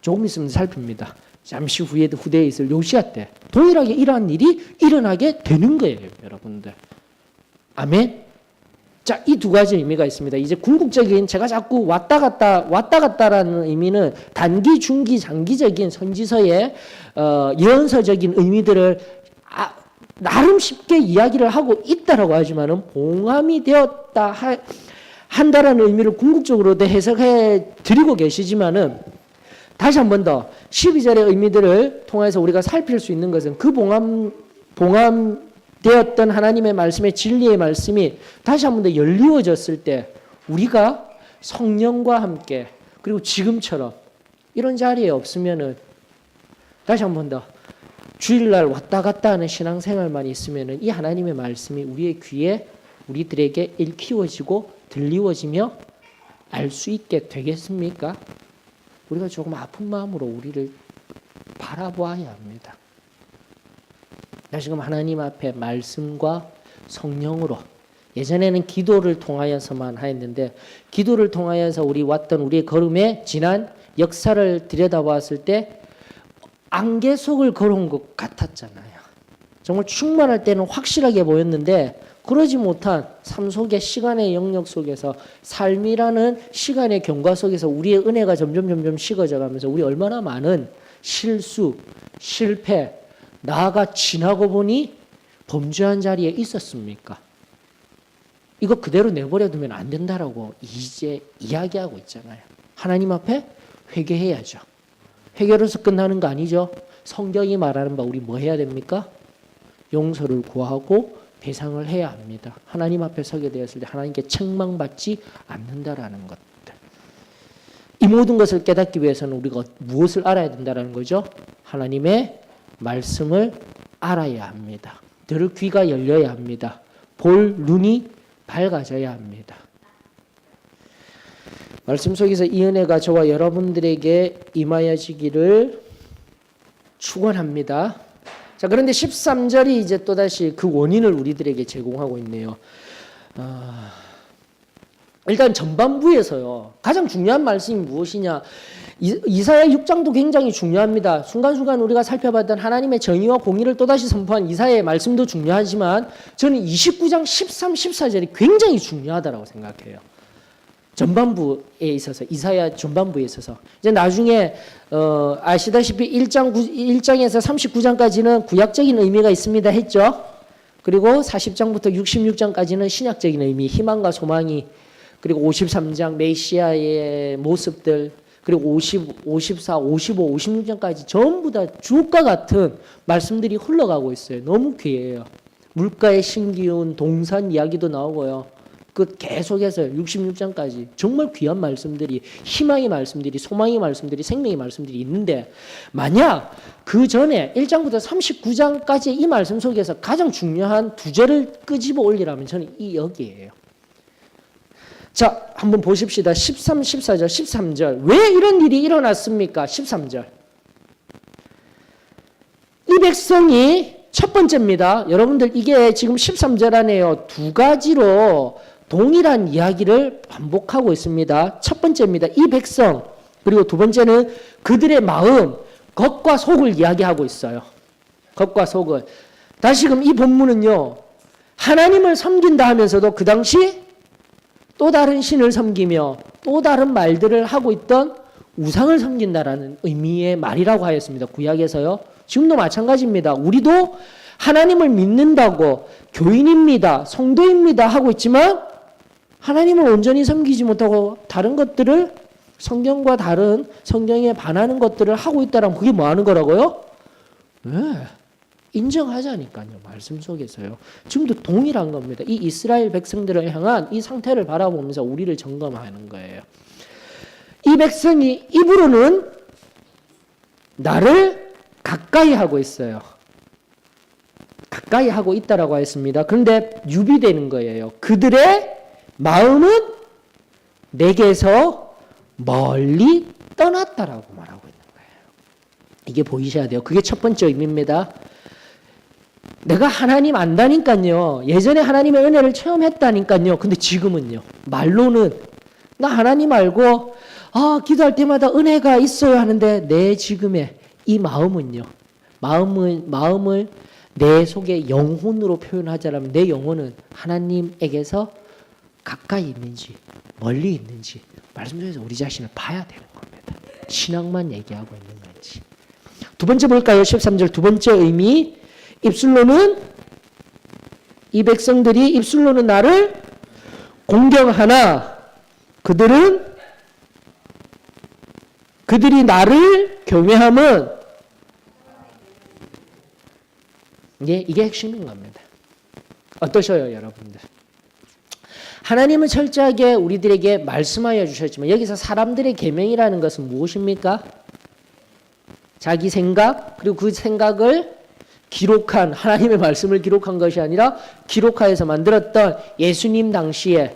Speaker 1: 조금 있으면 살핍니다. 잠시 후대에 있을 요시야 때 동일하게 이러한 일이 일어나게 되는 거예요. 여러분들. 아멘. 자, 이 두 가지 의미가 있습니다. 이제 궁극적인 제가 자꾸 왔다 갔다라는 의미는 단기, 중기, 장기적인 선지서의 예언서적인 의미들을 나름 쉽게 이야기를 하고 있다라고 하지만은 봉함이 되었다 한다라는 의미를 궁극적으로 해석해 드리고 계시지만은 다시 한 번 더 12절의 의미들을 통해서 우리가 살필 수 있는 것은 그 봉함되었던 하나님의 말씀의 진리의 말씀이 다시 한 번 더 열리워졌을 때 우리가 성령과 함께 그리고 지금처럼 이런 자리에 없으면은 다시 한 번 더 주일날 왔다 갔다 하는 신앙생활만 있으면은 이 하나님의 말씀이 우리의 귀에 우리들에게 읽히워지고 들리워지며 알 수 있게 되겠습니까? 우리가 조금 아픈 마음으로 우리를 바라보아야 합니다. 다시금 하나님 앞에 말씀과 성령으로, 예전에는 기도를 통하여서만 하였는데 기도를 통하여서 우리 왔던 우리의 걸음의 지난 역사를 들여다보았을 때 안개 속을 걸어온 것 같았잖아요. 정말 충만할 때는 확실하게 보였는데 그러지 못한 삶 속의 시간의 영역 속에서, 삶이라는 시간의 경과 속에서 우리의 은혜가 점점 식어져 가면서 우리 얼마나 많은 실수, 실패, 나아가 지나고 보니 범죄한 자리에 있었습니까? 이거 그대로 내버려 두면 안 된다라고 이제 이야기하고 있잖아요. 하나님 앞에 회개해야죠. 회개로서 끝나는 거 아니죠. 성경이 말하는 바 우리 뭐 해야 됩니까? 용서를 구하고 배상을 해야 합니다. 하나님 앞에 서게 되었을 때 하나님께 책망받지 않는다라는 것들. 이 모든 것을 깨닫기 위해서는 우리가 무엇을 알아야 된다는 거죠? 하나님의 말씀을 알아야 합니다. 들을 귀가 열려야 합니다. 볼 눈이 밝아져야 합니다. 말씀 속에서 이 은혜가 저와 여러분들에게 임하여지기를 축원합니다. 자, 그런데 13절이 이제 또다시 그 원인을 우리들에게 제공하고 있네요. 일단 전반부에서요. 가장 중요한 말씀이 무엇이냐? 이사야 6장도 굉장히 중요합니다. 순간순간 우리가 살펴봤던 하나님의 정의와 공의를 또다시 선포한 이사야의 말씀도 중요하지만 저는 29장 13, 14절이 굉장히 중요하다고 생각해요. 전반부에 있어서, 이사야 전반부에 있어서. 이제 나중에 아시다시피 1장에서 39장까지는 구약적인 의미가 있습니다 했죠. 그리고 40장부터 66장까지는 신약적인 의미, 희망과 소망이, 그리고 53장 메시아의 모습들, 그리고 54, 55, 56장까지 전부 다 주옥과 같은 말씀들이 흘러가고 있어요. 너무 귀해요. 물가의 신기운 동산 이야기도 나오고요. 그 계속해서 66장까지 정말 귀한 말씀들이, 희망의 말씀들이, 소망의 말씀들이, 생명의 말씀들이 있는데, 만약 그 전에 1장부터 39장까지 이 말씀 속에서 가장 중요한 두 절을 끄집어 올리라면 저는 이 여기에요. 자, 한번 보십시다. 13, 14절, 13절. 왜 이런 일이 일어났습니까? 13절. 이 백성이 첫 번째입니다. 여러분들 이게 지금 13절 안에요. 두 가지로 동일한 이야기를 반복하고 있습니다. 첫 번째입니다. 이 백성. 그리고 두 번째는 그들의 마음, 겉과 속을 이야기하고 있어요. 겉과 속을. 다시금 이 본문은요. 하나님을 섬긴다 하면서도 그 당시 또 다른 신을 섬기며 또 다른 말들을 하고 있던 우상을 섬긴다라는 의미의 말이라고 하였습니다. 구약에서요. 지금도 마찬가지입니다. 우리도 하나님을 믿는다고 교인입니다, 성도입니다 하고 있지만 하나님을 온전히 섬기지 못하고 다른 것들을, 성경과 다른, 성경에 반하는 것들을 하고 있다면 그게 뭐 하는 거라고요? 네. 인정하자니까요. 말씀 속에서요. 지금도 동일한 겁니다. 이 이스라엘 백성들을 향한 이 상태를 바라보면서 우리를 점검하는 거예요. 이 백성이 입으로는 나를 가까이 하고 있어요. 가까이 하고 있다라고 했습니다. 그런데 유비되는 거예요. 그들의 마음은 내게서 멀리 떠났다라고 말하고 있는 거예요. 이게 보이셔야 돼요. 그게 첫 번째 의미입니다. 내가 하나님 안다니까요. 예전에 하나님의 은혜를 체험했다니까요. 근데 지금은요. 말로는 나 하나님 알고 기도할 때마다 은혜가 있어요 하는데 내 지금의 이 마음은요. 마음을 내 속에 영혼으로 표현하자면 내 영혼은 하나님에게서 가까이 있는지 멀리 있는지 말씀 중에서 우리 자신을 봐야 되는 겁니다. 신앙만 얘기하고 있는 건지. 두 번째 볼까요? 13절 두 번째 의미. 입술로는 이 백성들이 입술로는 나를 공경하나 그들이 나를 경외함은 이게 핵심인 겁니다. 어떠셔요, 여러분들? 하나님은 철저하게 우리들에게 말씀하여 주셨지만 여기서 사람들의 계명이라는 것은 무엇입니까? 자기 생각, 그리고 그 생각을 기록한, 하나님의 말씀을 기록한 것이 아니라 기록하여서 만들었던 예수님 당시에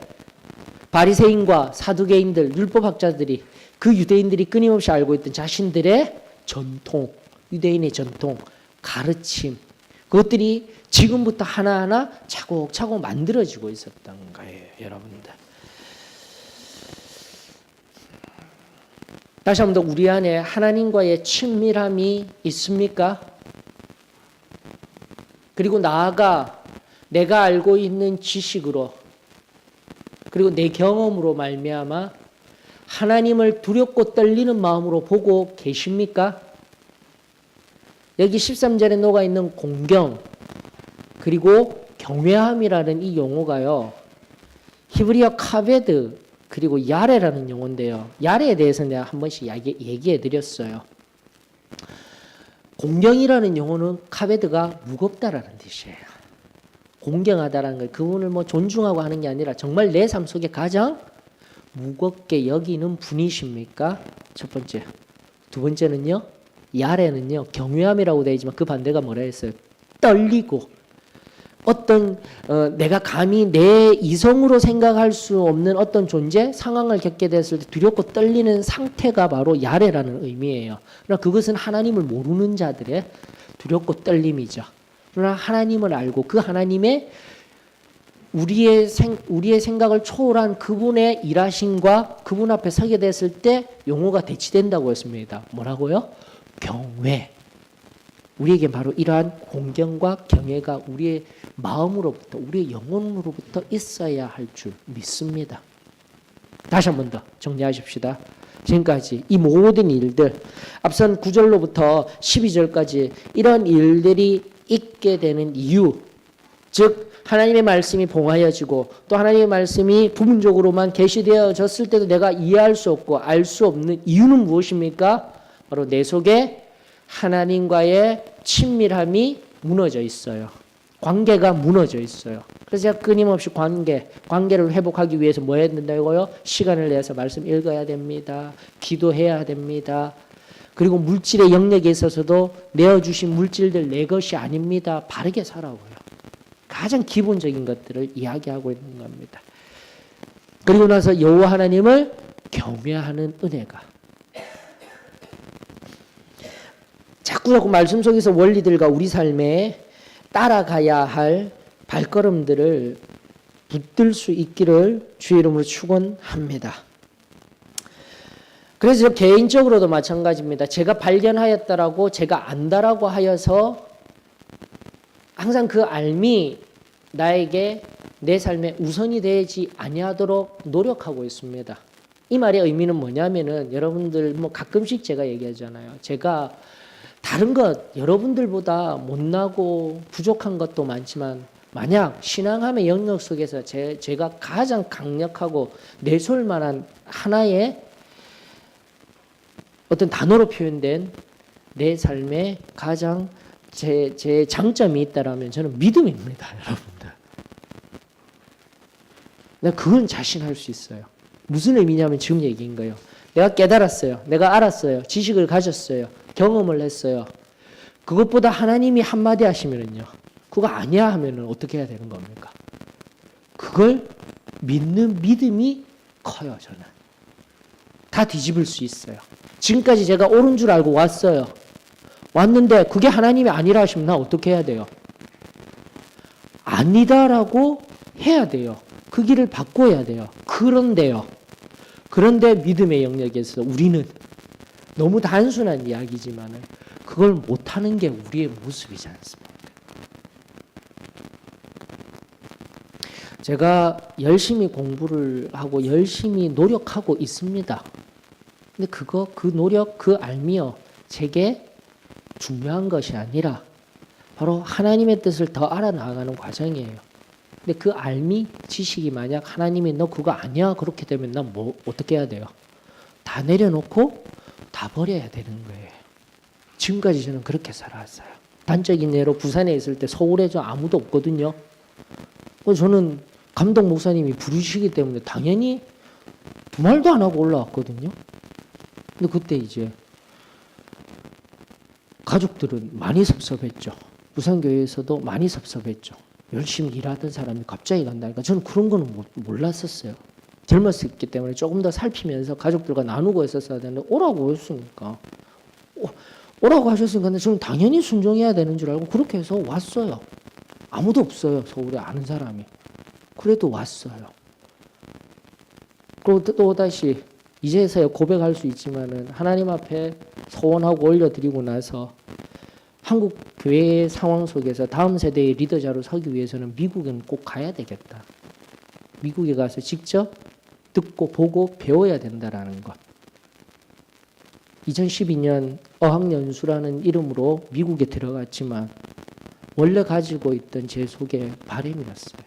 Speaker 1: 바리새인과 사두개인들, 율법학자들이 그 유대인들이 끊임없이 알고 있던 자신들의 전통, 유대인의 전통, 가르침, 그것들이 지금부터 하나하나 차곡차곡 만들어지고 있었던 거예요, 여러분들. 다시 한 번 더 우리 안에 하나님과의 친밀함이 있습니까? 그리고 나아가 내가 알고 있는 지식으로 그리고 내 경험으로 말미암아 하나님을 두렵고 떨리는 마음으로 보고 계십니까? 여기 13절에 녹아 있는 공경 그리고 경외함이라는 이 용어가요. 히브리어 카베드 그리고 야레라는 용어인데요. 야레에 대해서 내가 한 번씩 얘기해 드렸어요. 공경이라는 용어는 카베드가 무겁다라는 뜻이에요. 공경하다라는 걸 그분을 뭐 존중하고 하는 게 아니라 정말 내 삶 속에 가장 무겁게 여기는 분이십니까? 첫 번째. 두 번째는요. 야레는요. 경외함이라고 되어 있지만 그 반대가 뭐라 했어요? 떨리고 어떤 내가 감히 내 이성으로 생각할 수 없는 어떤 존재, 상황을 겪게 됐을 때 두렵고 떨리는 상태가 바로 야레라는 의미예요. 그러나 그것은 하나님을 모르는 자들의 두렵고 떨림이죠. 그러나 하나님을 알고 그 하나님의 우리의 생각을 초월한 그분의 일하심과 그분 앞에 서게 됐을 때 용어가 대치된다고 했습니다. 뭐라고요? 경외. 우리에게 바로 이러한 공경과 경외가 우리의 마음으로부터 우리의 영혼으로부터 있어야 할 줄 믿습니다. 다시 한 번 더 정리하십시다. 지금까지 이 모든 일들 앞선 9절로부터 12절까지 이런 일들이 있게 되는 이유, 즉 하나님의 말씀이 봉하여지고 또 하나님의 말씀이 부분적으로만 계시되어졌을 때도 내가 이해할 수 없고 알 수 없는 이유는 무엇입니까? 바로 내 속에 하나님과의 친밀함이 무너져 있어요. 관계가 무너져 있어요. 그래서 제가 끊임없이 관계를 회복하기 위해서 뭐 해야 된다고요? 시간을 내서 말씀 읽어야 됩니다. 기도해야 됩니다. 그리고 물질의 영역에 있어서도 내어주신 물질들 내 것이 아닙니다. 바르게 살아오고요. 가장 기본적인 것들을 이야기하고 있는 겁니다. 그리고 나서 여호와 하나님을 경외하는 은혜가 자꾸 말씀 속에서 원리들과 우리 삶에 따라가야 할 발걸음들을 붙들 수 있기를 주의 이름으로 축원합니다. 그래서 개인적으로도 마찬가지입니다. 제가 발견하였다라고 제가 안다라고 하여서 항상 그 알미 나에게 내 삶에 우선이 되지 아니하도록 노력하고 있습니다. 이 말의 의미는 뭐냐면은 여러분들 뭐 가끔씩 제가 얘기하잖아요. 제가 다른 것 여러분들보다 못나고 부족한 것도 많지만 만약 신앙함의 영역 속에서 제가 가장 강력하고 내세울 만한 하나의 어떤 단어로 표현된 내 삶에 가장 제 장점이 있다라면 저는 믿음입니다, 여러분들. 내가 그건 자신할 수 있어요. 무슨 의미냐면 지금 얘기인 거예요. 내가 깨달았어요. 내가 알았어요. 지식을 가졌어요. 경험을 했어요. 그것보다 하나님이 한마디 하시면은요. 그거 아니야 하면은 어떻게 해야 되는 겁니까? 그걸 믿는 믿음이 커요, 저는. 다 뒤집을 수 있어요. 지금까지 제가 옳은 줄 알고 왔어요. 왔는데 그게 하나님이 아니라 하시면 나 어떻게 해야 돼요? 아니다라고 해야 돼요. 그 길을 바꿔야 돼요. 그런데 믿음의 영역에서 우리는 너무 단순한 이야기지만 그걸 못하는 게 우리의 모습이지 않습니까? 제가 열심히 공부를 하고 열심히 노력하고 있습니다. 근데 그 노력, 그 알미요, 제게 중요한 것이 아니라 바로 하나님의 뜻을 더 알아나가는 과정이에요. 근데 그 알미, 지식이 만약 하나님이 너 그거 아니야 그렇게 되면 난 뭐 어떻게 해야 돼요? 다 내려놓고 다 버려야 되는 거예요. 지금까지 저는 그렇게 살아왔어요. 단적인 예로 부산에 있을 때 서울에 저 아무도 없거든요. 저는 감독 목사님이 부르시기 때문에 당연히 말도 안 하고 올라왔거든요. 근데 그때 이제 가족들은 많이 섭섭했죠. 부산교회에서도 많이 섭섭했죠. 열심히 일하던 사람이 갑자기 간다니까 저는 그런 거는 몰랐었어요. 젊었기 때문에 조금 더 살피면서 가족들과 나누고 했었어야 되는데 오라고 했으니까 오라고 하셨으니까 저는 당연히 순종해야 되는 줄 알고 그렇게 해서 왔어요. 아무도 없어요. 서울에 아는 사람이. 그래도 왔어요. 그리고 또 다시 이제서야 고백할 수 있지만은 하나님 앞에 소원하고 올려드리고 나서 한국 교회의 상황 속에서 다음 세대의 리더자로 서기 위해서는 미국은 꼭 가야 되겠다. 미국에 가서 직접 듣고 보고 배워야 된다라는 것. 2012년 어학연수라는 이름으로 미국에 들어갔지만 원래 가지고 있던 제 속에 바람이었어요.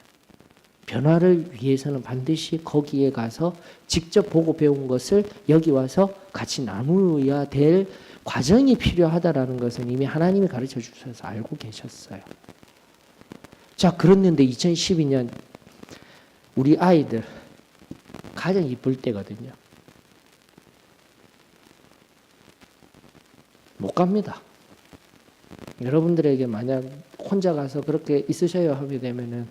Speaker 1: 변화를 위해서는 반드시 거기에 가서 직접 보고 배운 것을 여기 와서 같이 나누어야 될 과정이 필요하다라는 것은 이미 하나님이 가르쳐 주셔서 알고 계셨어요. 자, 그랬는데 2012년 우리 아이들 가장 이쁠 때거든요. 못 갑니다. 여러분들에게 만약 혼자 가서 그렇게 있으셔야 하게 되면은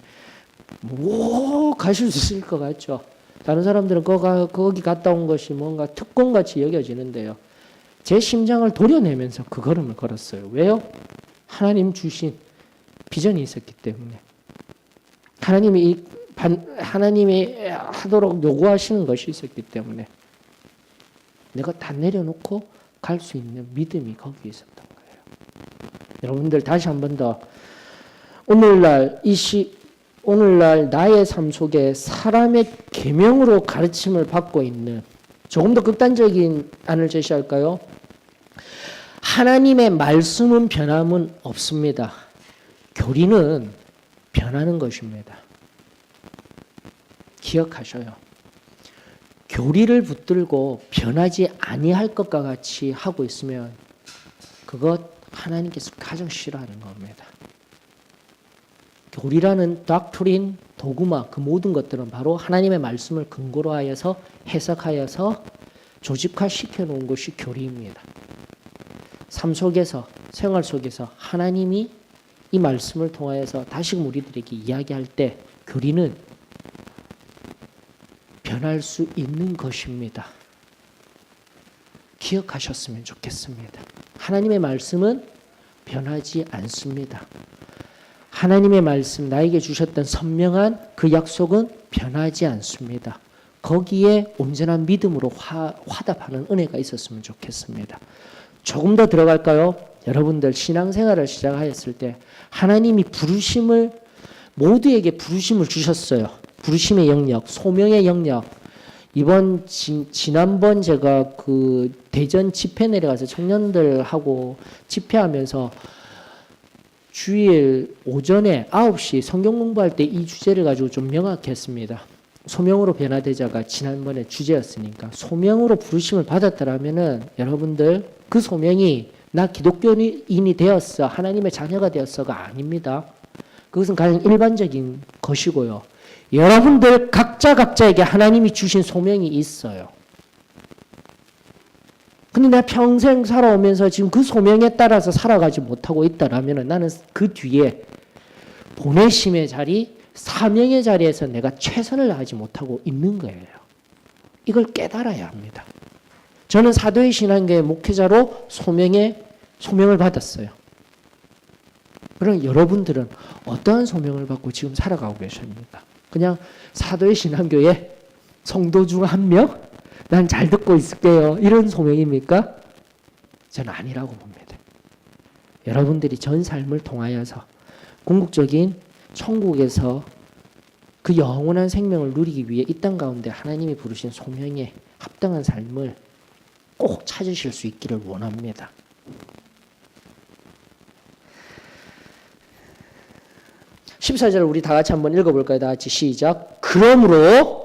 Speaker 1: 뭐 가실 수 있을 것 같죠. 다른 사람들은 거기 갔다 온 것이 뭔가 특권같이 여겨지는데요. 제 심장을 도려내면서 그 걸음을 걸었어요. 왜요? 하나님 주신 비전이 있었기 때문에. 하나님이 하도록 요구하시는 것이 있었기 때문에 내가 다 내려놓고 갈 수 있는 믿음이 거기에 있었던 거예요. 여러분들 다시 한 번 더 오늘날 나의 삶 속에 사람의 계명으로 가르침을 받고 있는 조금 더 극단적인 안을 제시할까요? 하나님의 말씀은 변함은 없습니다. 교리는 변하는 것입니다. 기억하셔요. 교리를 붙들고 변하지 아니할 것과 같이 하고 있으면 그것 하나님께서 가장 싫어하는 겁니다. 교리라는 닥트린, 도구마 그 모든 것들은 바로 하나님의 말씀을 근거로 하여서 해석하여서 조직화시켜 놓은 것이 교리입니다. 삶 속에서 생활 속에서 하나님이 이 말씀을 통하여서 다시금 우리들에게 이야기할 때 교리는 변할 수 있는 것입니다. 기억하셨으면 좋겠습니다. 하나님의 말씀은 변하지 않습니다. 하나님의 말씀, 나에게 주셨던 선명한 그 약속은 변하지 않습니다. 거기에 온전한 믿음으로 화답하는 은혜가 있었으면 좋겠습니다. 조금 더 들어갈까요? 여러분들 신앙생활을 시작하였을 때 하나님이 모두에게 부르심을 주셨어요. 부르심의 영역, 소명의 영역. 지난번 제가 그 대전 집회 내려가서 청년들하고 집회하면서 주일 오전에 9시 성경 공부할 때 이 주제를 가지고 좀 명확했습니다. 소명으로 변화되자가 지난번에 주제였으니까 소명으로 부르심을 받았다라면은 여러분들 그 소명이 나 기독교인이 되었어, 하나님의 자녀가 되었어가 아닙니다. 그것은 가장 일반적인 것이고요. 여러분들 각자에게 하나님이 주신 소명이 있어요. 근데 내가 평생 살아오면서 지금 그 소명에 따라서 살아가지 못하고 있다라면 나는 그 뒤에 보내심의 자리, 사명의 자리에서 내가 최선을 다하지 못하고 있는 거예요. 이걸 깨달아야 합니다. 저는 사도의 신앙교회 목회자로 소명을 받았어요. 그럼 여러분들은 어떠한 소명을 받고 지금 살아가고 계십니까? 그냥 사도의 신앙교회 성도 중 한 명? 난 잘 듣고 있을게요. 이런 소명입니까? 저는 아니라고 봅니다. 여러분들이 전 삶을 통하여서 궁극적인 천국에서 그 영원한 생명을 누리기 위해 이 땅 가운데 하나님이 부르신 소명에 합당한 삶을 꼭 찾으실 수 있기를 원합니다. 14절 우리 다 같이 한번 읽어볼까요? 다 같이 시작. 그러므로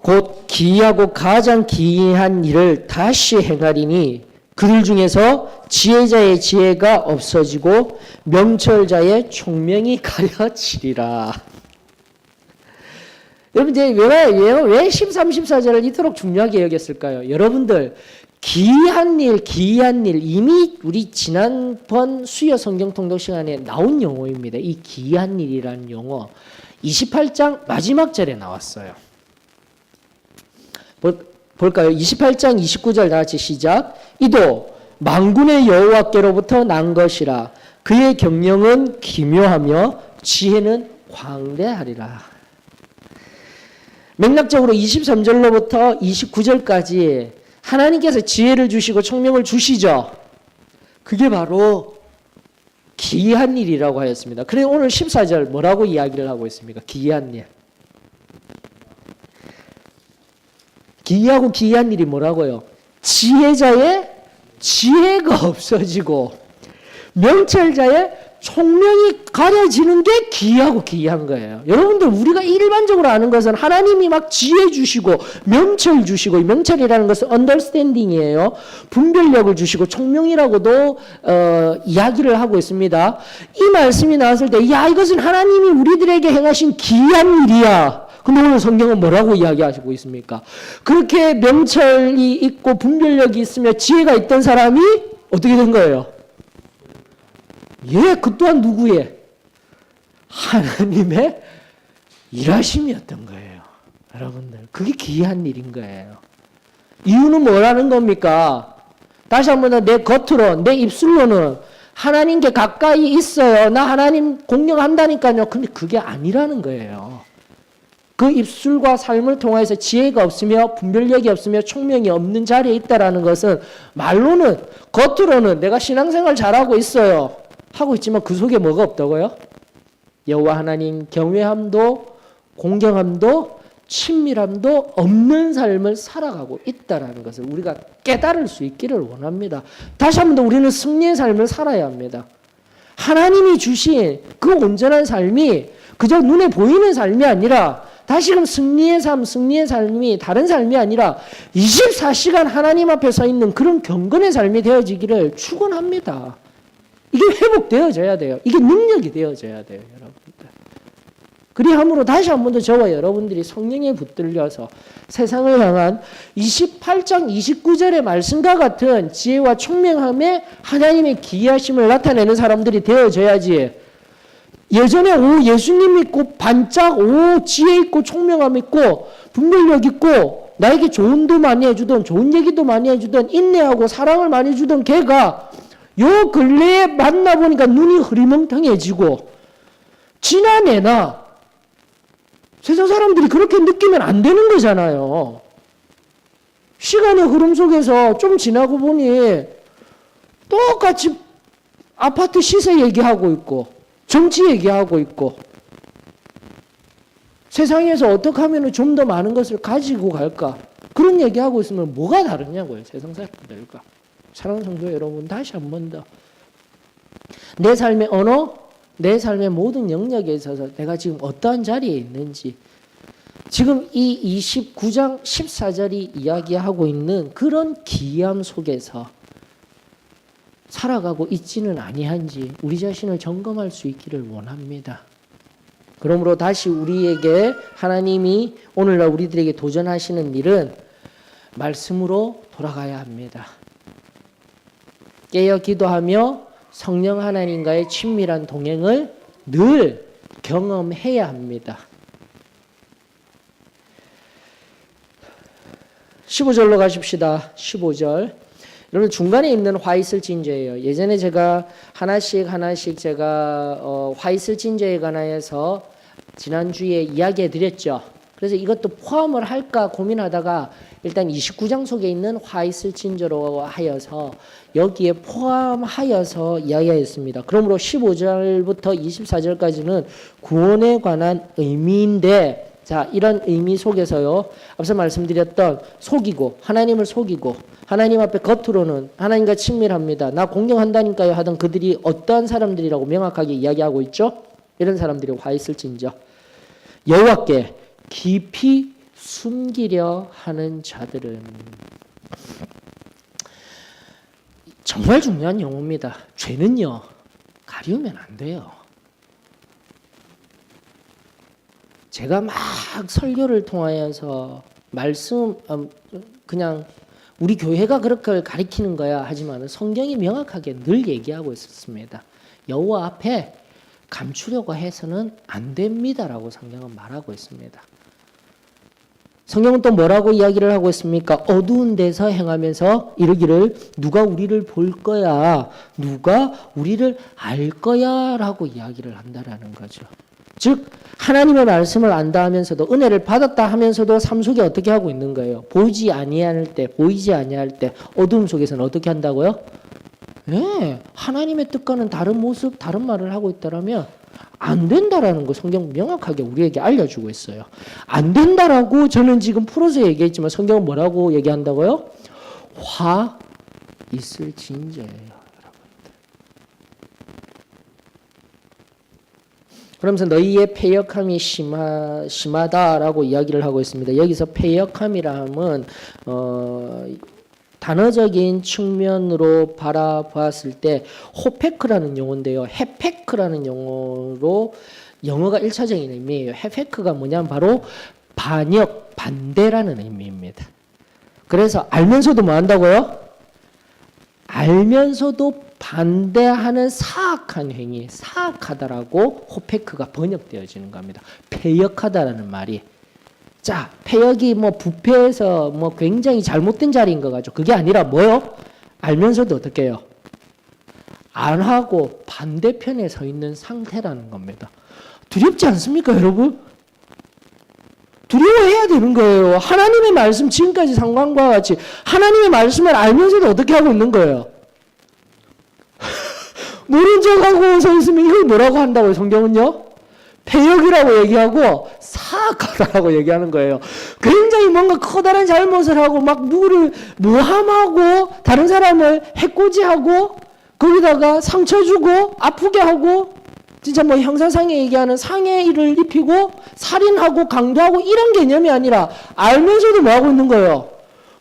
Speaker 1: 곧 기이하고 가장 기이한 일을 다시 행하리니 그들 중에서 지혜자의 지혜가 없어지고 명철자의 총명이 가려지리라. 여러분 이제 왜 13, 14절을 이토록 중요하게 여겼을까요? 여러분들 기이한 일 이미 우리 지난번 수요 성경 통독 시간에 나온 용어입니다. 이 기이한 일이라는 용어. 28장 마지막 절에 나왔어요. 볼까요? 28장 29절 다 같이 시작. 이도 만군의 여호와께로부터 난 것이라. 그의 경영은 기묘하며 지혜는 광대하리라. 맥락적으로 23절로부터 29절까지 하나님께서 지혜를 주시고 총명을 주시죠. 그게 바로 기이한 일이라고 하였습니다. 그래서 오늘 14절 뭐라고 이야기를 하고 있습니까? 기이한 일. 기이하고 기이한 일이 뭐라고요? 지혜자의 지혜가 없어지고 명철자의 총명이 가려지는 게 기이하고 기이한 거예요. 여러분들 우리가 일반적으로 아는 것은 하나님이 막 지혜 주시고 명철 주시고, 명철이라는 것은 understanding이에요. 분별력을 주시고 총명이라고도 이야기를 하고 있습니다. 이 말씀이 나왔을 때 야, 이것은 하나님이 우리들에게 행하신 기이한 일이야. 근데 오늘 성경은 뭐라고 이야기하시고 있습니까? 그렇게 명철이 있고 분별력이 있으며 지혜가 있던 사람이 어떻게 된 거예요? 예, 그 또한 누구의? 하나님의 일하심이었던 거예요. 여러분들, 그게 기이한 일인 거예요. 이유는 뭐라는 겁니까? 다시 한 번 더 내 겉으로, 내 입술로는 하나님께 가까이 있어요. 나 하나님 공경한다니까요. 근데 그게 아니라는 거예요. 그 입술과 삶을 통해서 지혜가 없으며 분별력이 없으며 총명이 없는 자리에 있다라는 것은 말로는, 겉으로는 내가 신앙생활 잘하고 있어요 하고 있지만 그 속에 뭐가 없다고요? 여호와 하나님 경외함도 공경함도 친밀함도 없는 삶을 살아가고 있다라는 것을 우리가 깨달을 수 있기를 원합니다. 다시 한 번 더 우리는 승리의 삶을 살아야 합니다. 하나님이 주신 그 온전한 삶이 그저 눈에 보이는 삶이 아니라, 다시금 승리의 삶이 다른 삶이 아니라 24시간 하나님 앞에 서 있는 그런 경건의 삶이 되어지기를 축원합니다. 이게 회복되어져야 돼요. 이게 능력이 되어져야 돼요, 여러분들. 그리함으로 다시 한 번 더 저와 여러분들이 성령에 붙들려서 세상을 향한 28장 29절의 말씀과 같은 지혜와 총명함에 하나님의 기이하심을 나타내는 사람들이 되어져야지, 예전에 예수님 믿고 반짝 지혜 있고 총명함 있고 분별력 있고 나에게 조언도 많이 해주던, 좋은 얘기도 많이 해주던, 인내하고 사랑을 많이 주던 걔가 요 근래에 만나보니까 눈이 흐리멍텅해지고 지나내나, 세상 사람들이 그렇게 느끼면 안 되는 거잖아요. 시간의 흐름 속에서 좀 지나고 보니 똑같이 아파트 시세 얘기하고 있고 정치 얘기하고 있고, 세상에서 어떻게 하면 좀 더 많은 것을 가지고 갈까, 그런 얘기하고 있으면 뭐가 다르냐고요, 세상 사람들과. 사랑하는 성도 여러분, 다시 한 번 더 내 삶의 언어, 내 삶의 모든 영역에 있어서 내가 지금 어떠한 자리에 있는지, 지금 이 29장 14절이 이야기하고 있는 그런 기이함 속에서 살아가고 있지는 아니한지 우리 자신을 점검할 수 있기를 원합니다. 그러므로 다시 우리에게 하나님이 오늘날 우리들에게 도전하시는 일은 말씀으로 돌아가야 합니다. 깨어 기도하며 성령 하나님과의 친밀한 동행을 늘 경험해야 합니다. 15절로 가십시다. 15절. 여러분, 중간에 있는 화 있을 진저예요. 예전에 제가 하나씩 제가 화 있을 진저에 관하여서 지난주에 이야기해 드렸죠. 그래서 이것도 포함을 할까 고민하다가 일단 29장 속에 있는 화 있을 진저로 하여서 여기에 포함하여서 이야기하였습니다. 그러므로 15절부터 24절까지는 구원에 관한 의미인데, 자, 이런 의미 속에서요, 앞서 말씀드렸던 속이고 하나님을 속이고 하나님 앞에 겉으로는 하나님과 친밀합니다, 나 공경한다니까요 하던 그들이 어떠한 사람들이라고 명확하게 이야기하고 있죠. 이런 사람들이 화 있을진저 여호와께 깊이 숨기려 하는 자들은. 정말 중요한 용어입니다. 죄는요, 가리우면 안 돼요. 제가 막 설교를 통하여서 말씀, 그냥 우리 교회가 그렇게 가리키는 거야 하지만 성경이 명확하게 늘 얘기하고 있었습니다. 여호와 앞에 감추려고 해서는 안 됩니다라고 성경은 말하고 있습니다. 성경은 또 뭐라고 이야기를 하고 있습니까? 어두운 데서 행하면서 이르기를 누가 우리를 볼 거야, 누가 우리를 알 거야 라고 이야기를 한다라는 거죠. 즉 하나님의 말씀을 안다 하면서도 은혜를 받았다 하면서도 삶 속에 어떻게 하고 있는 거예요? 보이지 아니할 때 어두움 속에서는 어떻게 한다고요? 네, 하나님의 뜻과는 다른 모습, 다른 말을 하고 있다라면 안 된다라는 거 성경 명확하게 우리에게 알려주고 있어요. 안 된다라고 저는 지금 풀어서 얘기했지만 성경은 뭐라고 얘기한다고요? 화 있을진저예요, 여러분들. 그러면서 너희의 패역함이 심하다라고 이야기를 하고 있습니다. 여기서 패역함이라 함은 단어적인 측면으로 바라봤을 때 호페크라는 용어인데요. 헤페크라는 용어로 영어가 1차적인 의미예요. 헤페크가 뭐냐면 바로 반역, 반대라는 의미입니다. 그래서 알면서도 뭐 한다고요? 알면서도 반대하는 사악한 행위, 사악하다라고 호페크가 번역되어지는 겁니다. 패역하다라는 말이. 자, 패역이 뭐 부패해서 뭐 굉장히 잘못된 자리인 것 같죠. 그게 아니라 뭐요? 알면서도 어떻게 해요? 안 하고 반대편에 서 있는 상태라는 겁니다. 두렵지 않습니까, 여러분? 두려워해야 되는 거예요. 하나님의 말씀 지금까지 상관과 같이 하나님의 말씀을 알면서도 어떻게 하고 있는 거예요? 모른 척하고 서 있으면 이걸 뭐라고 한다고요, 성경은요? 패역이라고 얘기하고 사악하다라고 얘기하는 거예요. 굉장히 뭔가 커다란 잘못을 하고 막 누구를 모함하고 다른 사람을 해코지하고 거기다가 상처 주고 아프게 하고 진짜 뭐 형사상에 얘기하는 상해를 입히고 살인하고 강도하고 이런 개념이 아니라 알면서도 뭐 하고 있는 거예요?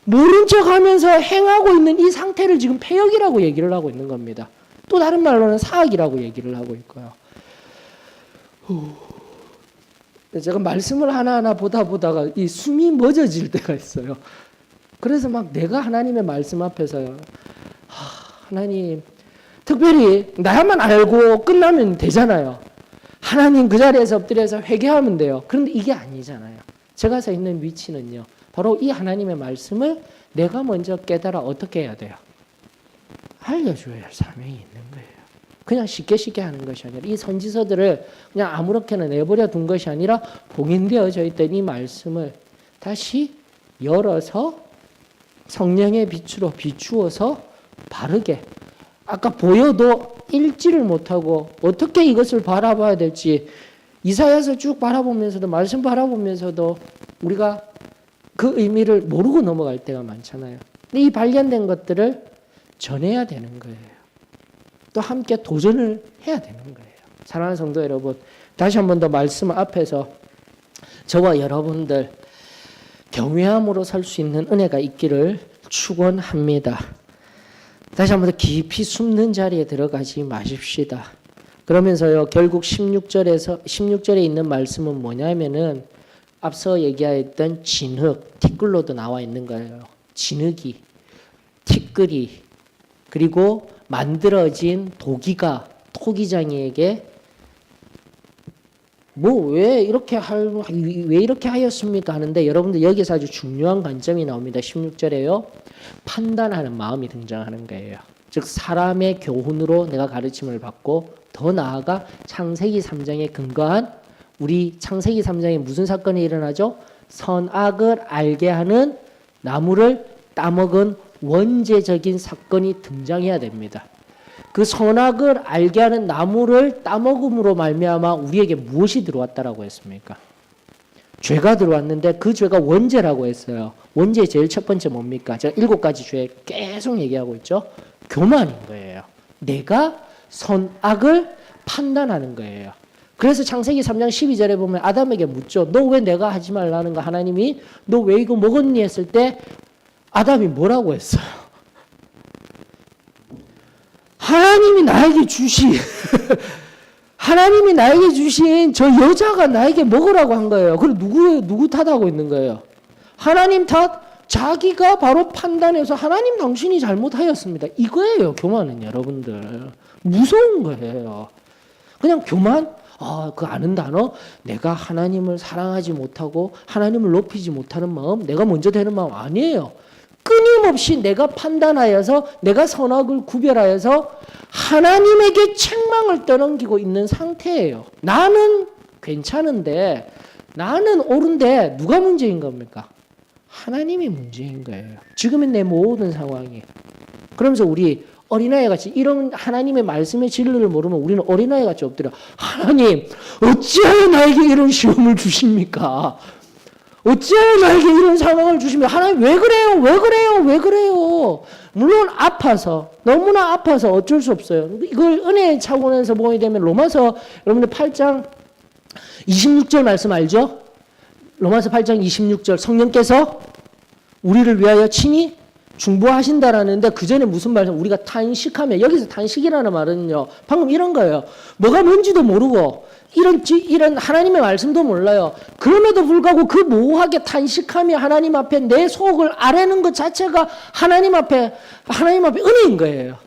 Speaker 1: 모른 척하면서 행하고 있는 이 상태를 지금 패역이라고 얘기를 하고 있는 겁니다. 또 다른 말로는 사악이라고 얘기를 하고 있고요. 제가 말씀을 하나하나 보다가 이 숨이 멎어질 때가 있어요. 그래서 막 내가 하나님의 말씀 앞에서 하나님, 특별히 나야만 알고 끝나면 되잖아요. 하나님 그 자리에서 엎드려서 회개하면 돼요. 그런데 이게 아니잖아요. 제가 서 있는 위치는요. 바로 이 하나님의 말씀을 내가 먼저 깨달아 어떻게 해야 돼요? 알려줘야 할 사명이 있는 거예요. 그냥 쉽게 하는 것이 아니라 이 선지서들을 그냥 아무렇게나 내버려 둔 것이 아니라 봉인되어져 있던 이 말씀을 다시 열어서 성령의 빛으로 비추어서 바르게, 아까 보여도 읽지를 못하고 어떻게 이것을 바라봐야 될지 이사야서 쭉 바라보면서도 말씀 바라보면서도 우리가 그 의미를 모르고 넘어갈 때가 많잖아요. 근데 이 발견된 것들을 전해야 되는 거예요. 또 함께 도전을 해야 되는 거예요. 사랑하는 성도 여러분, 다시 한 번 더 말씀 앞에서 저와 여러분들 경외함으로 설 수 있는 은혜가 있기를 축원합니다. 다시 한 번 더 깊이 숨는 자리에 들어가지 마십시다. 그러면서요, 결국 16절에 있는 말씀은 뭐냐면은 앞서 얘기했던 진흙, 티끌로도 나와 있는 거예요. 진흙이, 티끌이, 그리고 만들어진 도기가 토기장이에게 왜 이렇게 하였습니까 하는데 여러분들 여기서 아주 중요한 관점이 나옵니다. 16절에요. 판단하는 마음이 등장하는 거예요. 즉 사람의 교훈으로 내가 가르침을 받고 더 나아가 창세기 3장에 근거한 우리 창세기 3장에 무슨 사건이 일어나죠? 선악을 알게 하는 나무를 따먹은 원죄적인 사건이 등장해야 됩니다. 그 선악을 알게 하는 나무를 따먹음으로 말미암아 우리에게 무엇이 들어왔다라고 했습니까? 죄가 들어왔는데 그 죄가 원죄라고 했어요. 원죄의 제일 첫 번째 뭡니까? 제가 7가지 죄 계속 얘기하고 있죠. 교만인 거예요. 내가 선악을 판단하는 거예요. 그래서 창세기 3장 12절에 보면 아담에게 묻죠. 너 왜 내가 하지 말라는 거 하나님이 너 왜 이거 먹었니 했을 때 아담이 뭐라고 했어요? 하나님이 나에게 주신 저 여자가 나에게 먹으라고 한 거예요. 그럼 누구 탓하고 있는 거예요? 하나님 탓? 자기가 바로 판단해서 하나님 당신이 잘못하였습니다. 이거예요, 교만은 여러분들. 무서운 거예요. 그냥 교만? 그 아는 단어? 내가 하나님을 사랑하지 못하고 하나님을 높이지 못하는 마음, 내가 먼저 되는 마음 아니에요. 끊임없이 내가 판단하여서 내가 선악을 구별하여서 하나님에게 책망을 떠넘기고 있는 상태예요. 나는 괜찮은데, 나는 옳은데 누가 문제인 겁니까? 하나님이 문제인 거예요. 지금의 내 모든 상황이. 그러면서 우리 어린아이 같이 이런 하나님의 말씀의 진리를 모르면 우리는 어린아이 같이 엎드려. 하나님, 어찌하여 나에게 이런 시험을 주십니까? 어찌하여 나에게 이런 상황을 주십니까? 하나님 왜 그래요? 왜 그래요? 왜 그래요? 물론 아파서, 너무나 아파서 어쩔 수 없어요. 이걸 은혜의 차원에서 보게 되면 로마서 여러분들 8장 26절 말씀 알죠? 로마서 8장 26절 성령께서 우리를 위하여 친히 중보하신다라는데 그 전에 무슨 말씀? 우리가 탄식하면, 여기서 탄식이라는 말은요, 방금 이런 거예요. 뭐가 뭔지도 모르고 이런 하나님의 말씀도 몰라요. 그럼에도 불구하고 그 모호하게 탄식하며 하나님 앞에 내 속을 아뢰는 것 자체가 하나님 앞에 은혜인 거예요.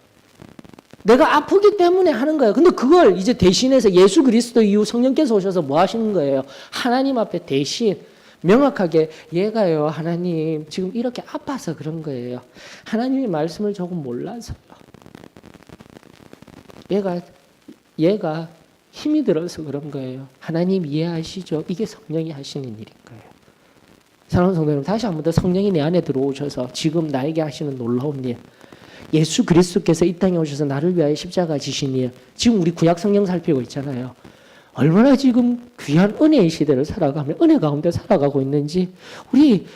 Speaker 1: 내가 아프기 때문에 하는 거예요. 근데 그걸 이제 대신해서 예수 그리스도 이후 성령께서 오셔서 뭐 하시는 거예요? 하나님 앞에 대신 명확하게 얘가요, 하나님 지금 이렇게 아파서 그런 거예요. 하나님의 말씀을 조금 몰라서요. 얘가 힘이 들어서 그런 거예요. 하나님 이해하시죠? 이게 성령이 하시는 일인 거예요. 사랑하는 성도 여러분, 다시 한 번 더 성령이 내 안에 들어오셔서 지금 나에게 하시는 놀라운 일, 예수 그리스도께서 이 땅에 오셔서 나를 위하여 십자가 지신 일, 지금 우리 구약 성경 살피고 있잖아요. 얼마나 지금 귀한 은혜의 시대를 살아가며 은혜 가운데 살아가고 있는지, 우리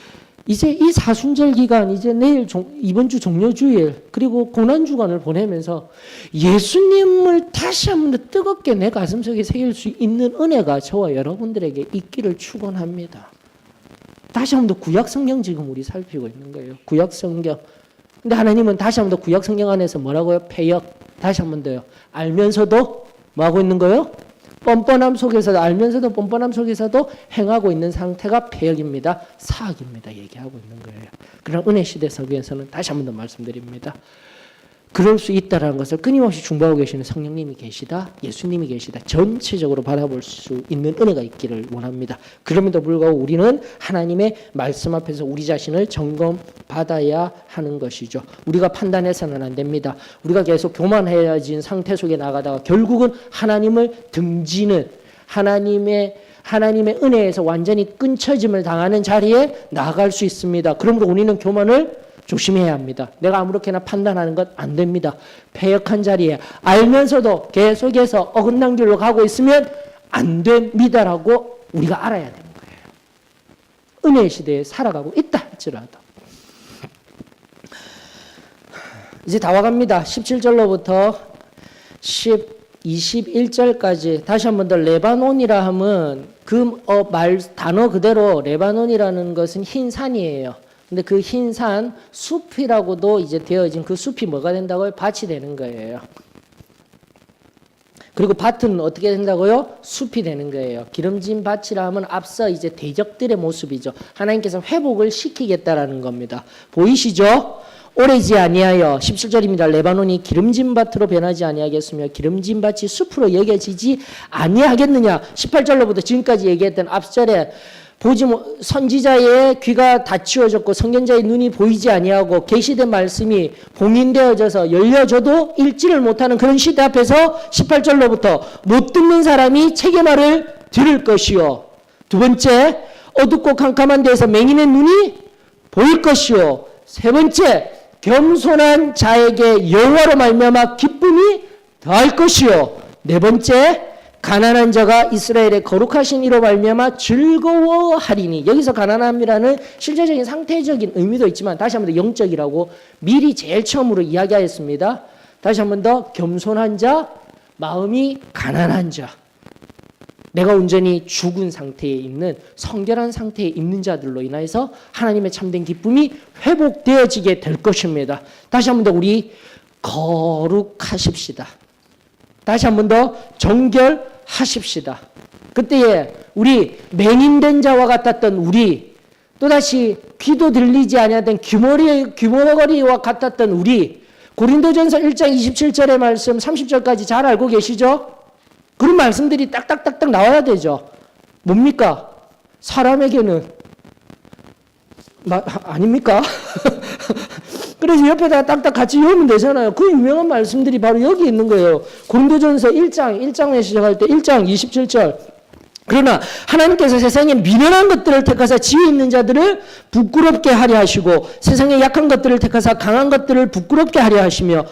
Speaker 1: 이제 이 사순절 기간, 이제 내일 이번 주 종료주일 그리고 고난주간을 보내면서 예수님을 다시 한 번 더 뜨겁게 내 가슴속에 새길 수 있는 은혜가 저와 여러분들에게 있기를 축원합니다. 다시 한 번 더 구약 성경 지금 우리 살피고 있는 거예요. 구약 성경. 근데 하나님은 다시 한 번 더 구약 성경 안에서 뭐라고요? 패역. 다시 한 번 더요. 알면서도 뭐 하고 있는 거예요? 뻔뻔함 속에서도, 알면서도 뻔뻔함 속에서도 행하고 있는 상태가 패역입니다. 사악입니다. 얘기하고 있는 거예요. 그런 은혜 시대 속에서는 다시 한 번 더 말씀드립니다. 그럴 수 있다는 것을 끊임없이 중보하고 계시는 성령님이 계시다, 예수님이 계시다, 전체적으로 바라볼 수 있는 은혜가 있기를 원합니다. 그럼에도 불구하고 우리는 하나님의 말씀 앞에서 우리 자신을 점검받아야 하는 것이죠. 우리가 판단해서는 안 됩니다. 우리가 계속 교만해진 상태 속에 나가다가 결국은 하나님을 등지는, 하나님의 은혜에서 완전히 끊쳐짐을 당하는 자리에 나아갈 수 있습니다. 그러므로 우리는 교만을 조심해야 합니다. 내가 아무렇게나 판단하는 것 안 됩니다. 패역한 자리에 알면서도 계속해서 어긋난 길로 가고 있으면 안 됩니다라고 우리가 알아야 되는 거예요. 은혜의 시대에 살아가고 있다 할지라도. 이제 다 와갑니다. 17절로부터 21절까지 다시 한 번 더 레바논이라 하면 단어 그대로 레바논이라는 것은 흰 산이에요. 근데 그 흰 산, 숲이라고도 이제 되어진 그 숲이 뭐가 된다고요? 밭이 되는 거예요. 그리고 밭은 어떻게 된다고요? 숲이 되는 거예요. 기름진 밭이라 하면 앞서 이제 대적들의 모습이죠. 하나님께서 회복을 시키겠다라는 겁니다. 보이시죠? 오래지 아니하여 17절입니다. 레바논이 기름진 밭으로 변하지 아니하겠으며 기름진 밭이 숲으로 여겨지지 아니하겠느냐. 18절로부터 지금까지 얘기했던 앞절에 선지자의 귀가 닫히어졌고 선견자의 눈이 보이지 아니하고 계시된 말씀이 봉인되어져서 열려져도 읽지를 못하는 그런 시대 앞에서 18절로부터 못 듣는 사람이 책의 말을 들을 것이요. 두 번째, 어둡고 캄캄한 데에서 맹인의 눈이 보일 것이요. 세 번째, 겸손한 자에게 여호와로 말미암아 기쁨이 더할 것이요. 네 번째, 가난한 자가 이스라엘의 거룩하신 이로 말미암아 즐거워하리니. 여기서 가난함이라는 실제적인 상태적인 의미도 있지만 다시 한 번 더 영적이라고 미리 제일 처음으로 이야기하였습니다. 다시 한 번 더 겸손한 자, 마음이 가난한 자, 내가 온전히 죽은 상태에 있는 성결한 상태에 있는 자들로 인해서 하나님의 참된 기쁨이 회복되어지게 될 것입니다. 다시 한 번 더 우리 거룩하십시다. 다시 한 번 더 정결하십시다. 그때에 우리 맹인된 자와 같았던 우리, 또다시 귀도 들리지 아니하던 귀머거리와 같았던 우리, 고린도전서 1장 27절의 말씀 30절까지 잘 알고 계시죠? 그런 말씀들이 딱딱딱딱 나와야 되죠. 뭡니까? 사람에게는 아닙니까? 그래서 옆에다가 딱딱 같이 외우면 되잖아요. 그 유명한 말씀들이 바로 여기 있는 거예요. 고린도전서 1장에 시작할 때 1장 27절. 그러나 하나님께서 세상에 미련한 것들을 택하사 지혜 있는 자들을 부끄럽게 하려 하시고 세상에 약한 것들을 택하사 강한 것들을 부끄럽게 하려 하시며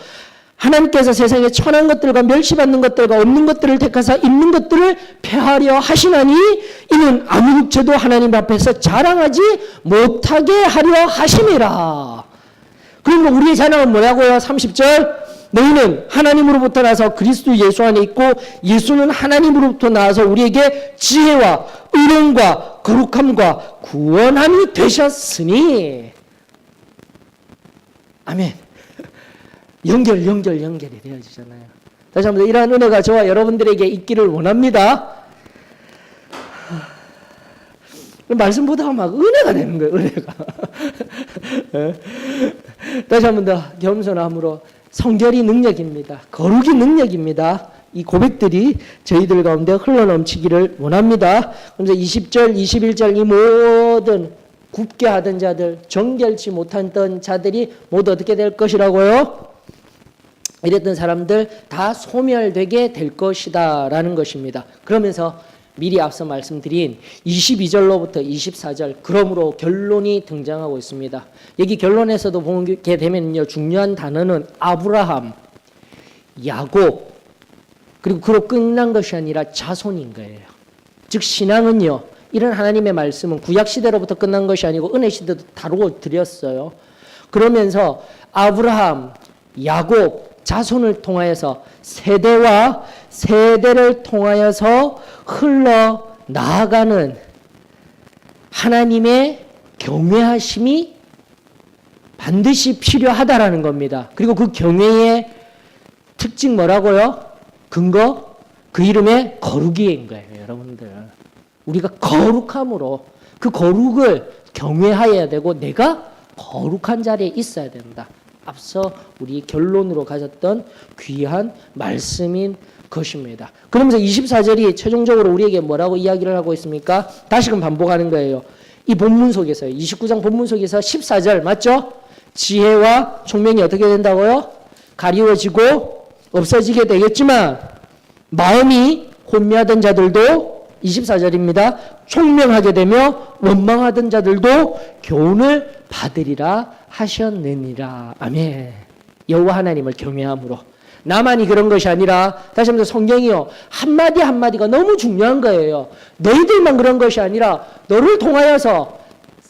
Speaker 1: 하나님께서 세상에 천한 것들과 멸시받는 것들과 없는 것들을 택하사 있는 것들을 폐하려 하시나니 이는 아무 육체도 하나님 앞에서 자랑하지 못하게 하려 하심이라. 그러면 우리의 자랑은 뭐라고요? 30절. 너희는 하나님으로부터 나서 그리스도 예수 안에 있고 예수는 하나님으로부터 나와서 우리에게 지혜와 의로움과 거룩함과 구원함이 되셨으니. 아멘. 연결이 되어지잖아요. 다시 한번 이러한 은혜가 저와 여러분들에게 있기를 원합니다. 말씀보다가 막 은혜가 되는 거예요. 은혜가. 다시 한번 더 겸손함으로 성결이 능력입니다. 거룩이 능력입니다. 이 고백들이 저희들 가운데 흘러넘치기를 원합니다. 그래서 20절, 21절 이 모든 굽게 하던 자들, 정결치 못했던 자들이 모두 어떻게 될 것이라고요? 이랬던 사람들 다 소멸되게 될 것이다 라는 것입니다. 그러면서 미리 앞서 말씀드린 22절로부터 24절 그러므로 결론이 등장하고 있습니다. 여기 결론에서도 보게 되면요, 중요한 단어는 아브라함, 야곱 그리고 그로 끝난 것이 아니라 자손인 거예요. 즉 신앙은요, 이런 하나님의 말씀은 구약시대로부터 끝난 것이 아니고 은혜시대도 다루어 드렸어요. 그러면서 아브라함, 야곱 자손을 통하여서 세대와 세대를 통하여서 흘러나아가는 하나님의 경외하심이 반드시 필요하다라는 겁니다. 그리고 그 경외의 특징 뭐라고요? 근거? 그 이름에 거룩인 거예요, 여러분들. 우리가 거룩함으로 그 거룩을 경외해야 되고 내가 거룩한 자리에 있어야 된다. 앞서 우리 결론으로 가졌던 귀한 말씀인 것입니다. 그러면서 24절이 최종적으로 우리에게 뭐라고 이야기를 하고 있습니까? 다시금 반복하는 거예요. 이 본문 속에서요. 29장 본문 속에서 14절 맞죠? 지혜와 총명이 어떻게 된다고요? 가리워지고 없어지게 되겠지만 마음이 혼미하던 자들도 24절입니다. 총명하게 되며 원망하던 자들도 교훈을 받으리라 하셨느니라. 아멘. 여호와 하나님을 경외함으로. 나만이 그런 것이 아니라 다시 한번 성경이요, 한마디 한마디가 너무 중요한 거예요. 너희들만 그런 것이 아니라 너를 통하여서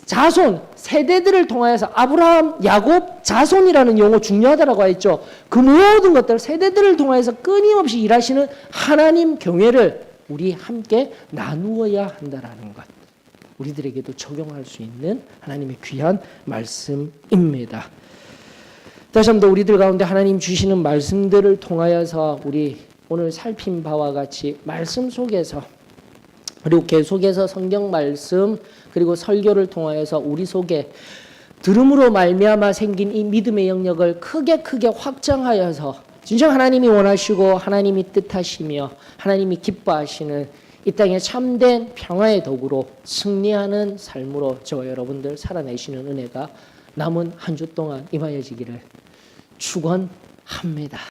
Speaker 1: 자손, 세대들을 통하여서 아브라함, 야곱, 자손이라는 용어 중요하다라고 했죠. 그 모든 것들 세대들을 통하여서 끊임없이 일하시는 하나님 경외를 우리 함께 나누어야 한다라는 것. 우리들에게도 적용할 수 있는 하나님의 귀한 말씀입니다. 다시 한번 우리들 가운데 하나님 주시는 말씀들을 통하여서 우리 오늘 살핀 바와 같이 말씀 속에서 그리고 계속해서 성경 말씀 그리고 설교를 통하여서 우리 속에 들음으로 말미암아 생긴 이 믿음의 영역을 크게 확장하여서 진정 하나님이 원하시고 하나님이 뜻하시며 하나님이 기뻐하시는 이 땅의 참된 평화의 도구로 승리하는 삶으로 저와 여러분들 살아내시는 은혜가 남은 한 주 동안 임하여지기를 축원합니다.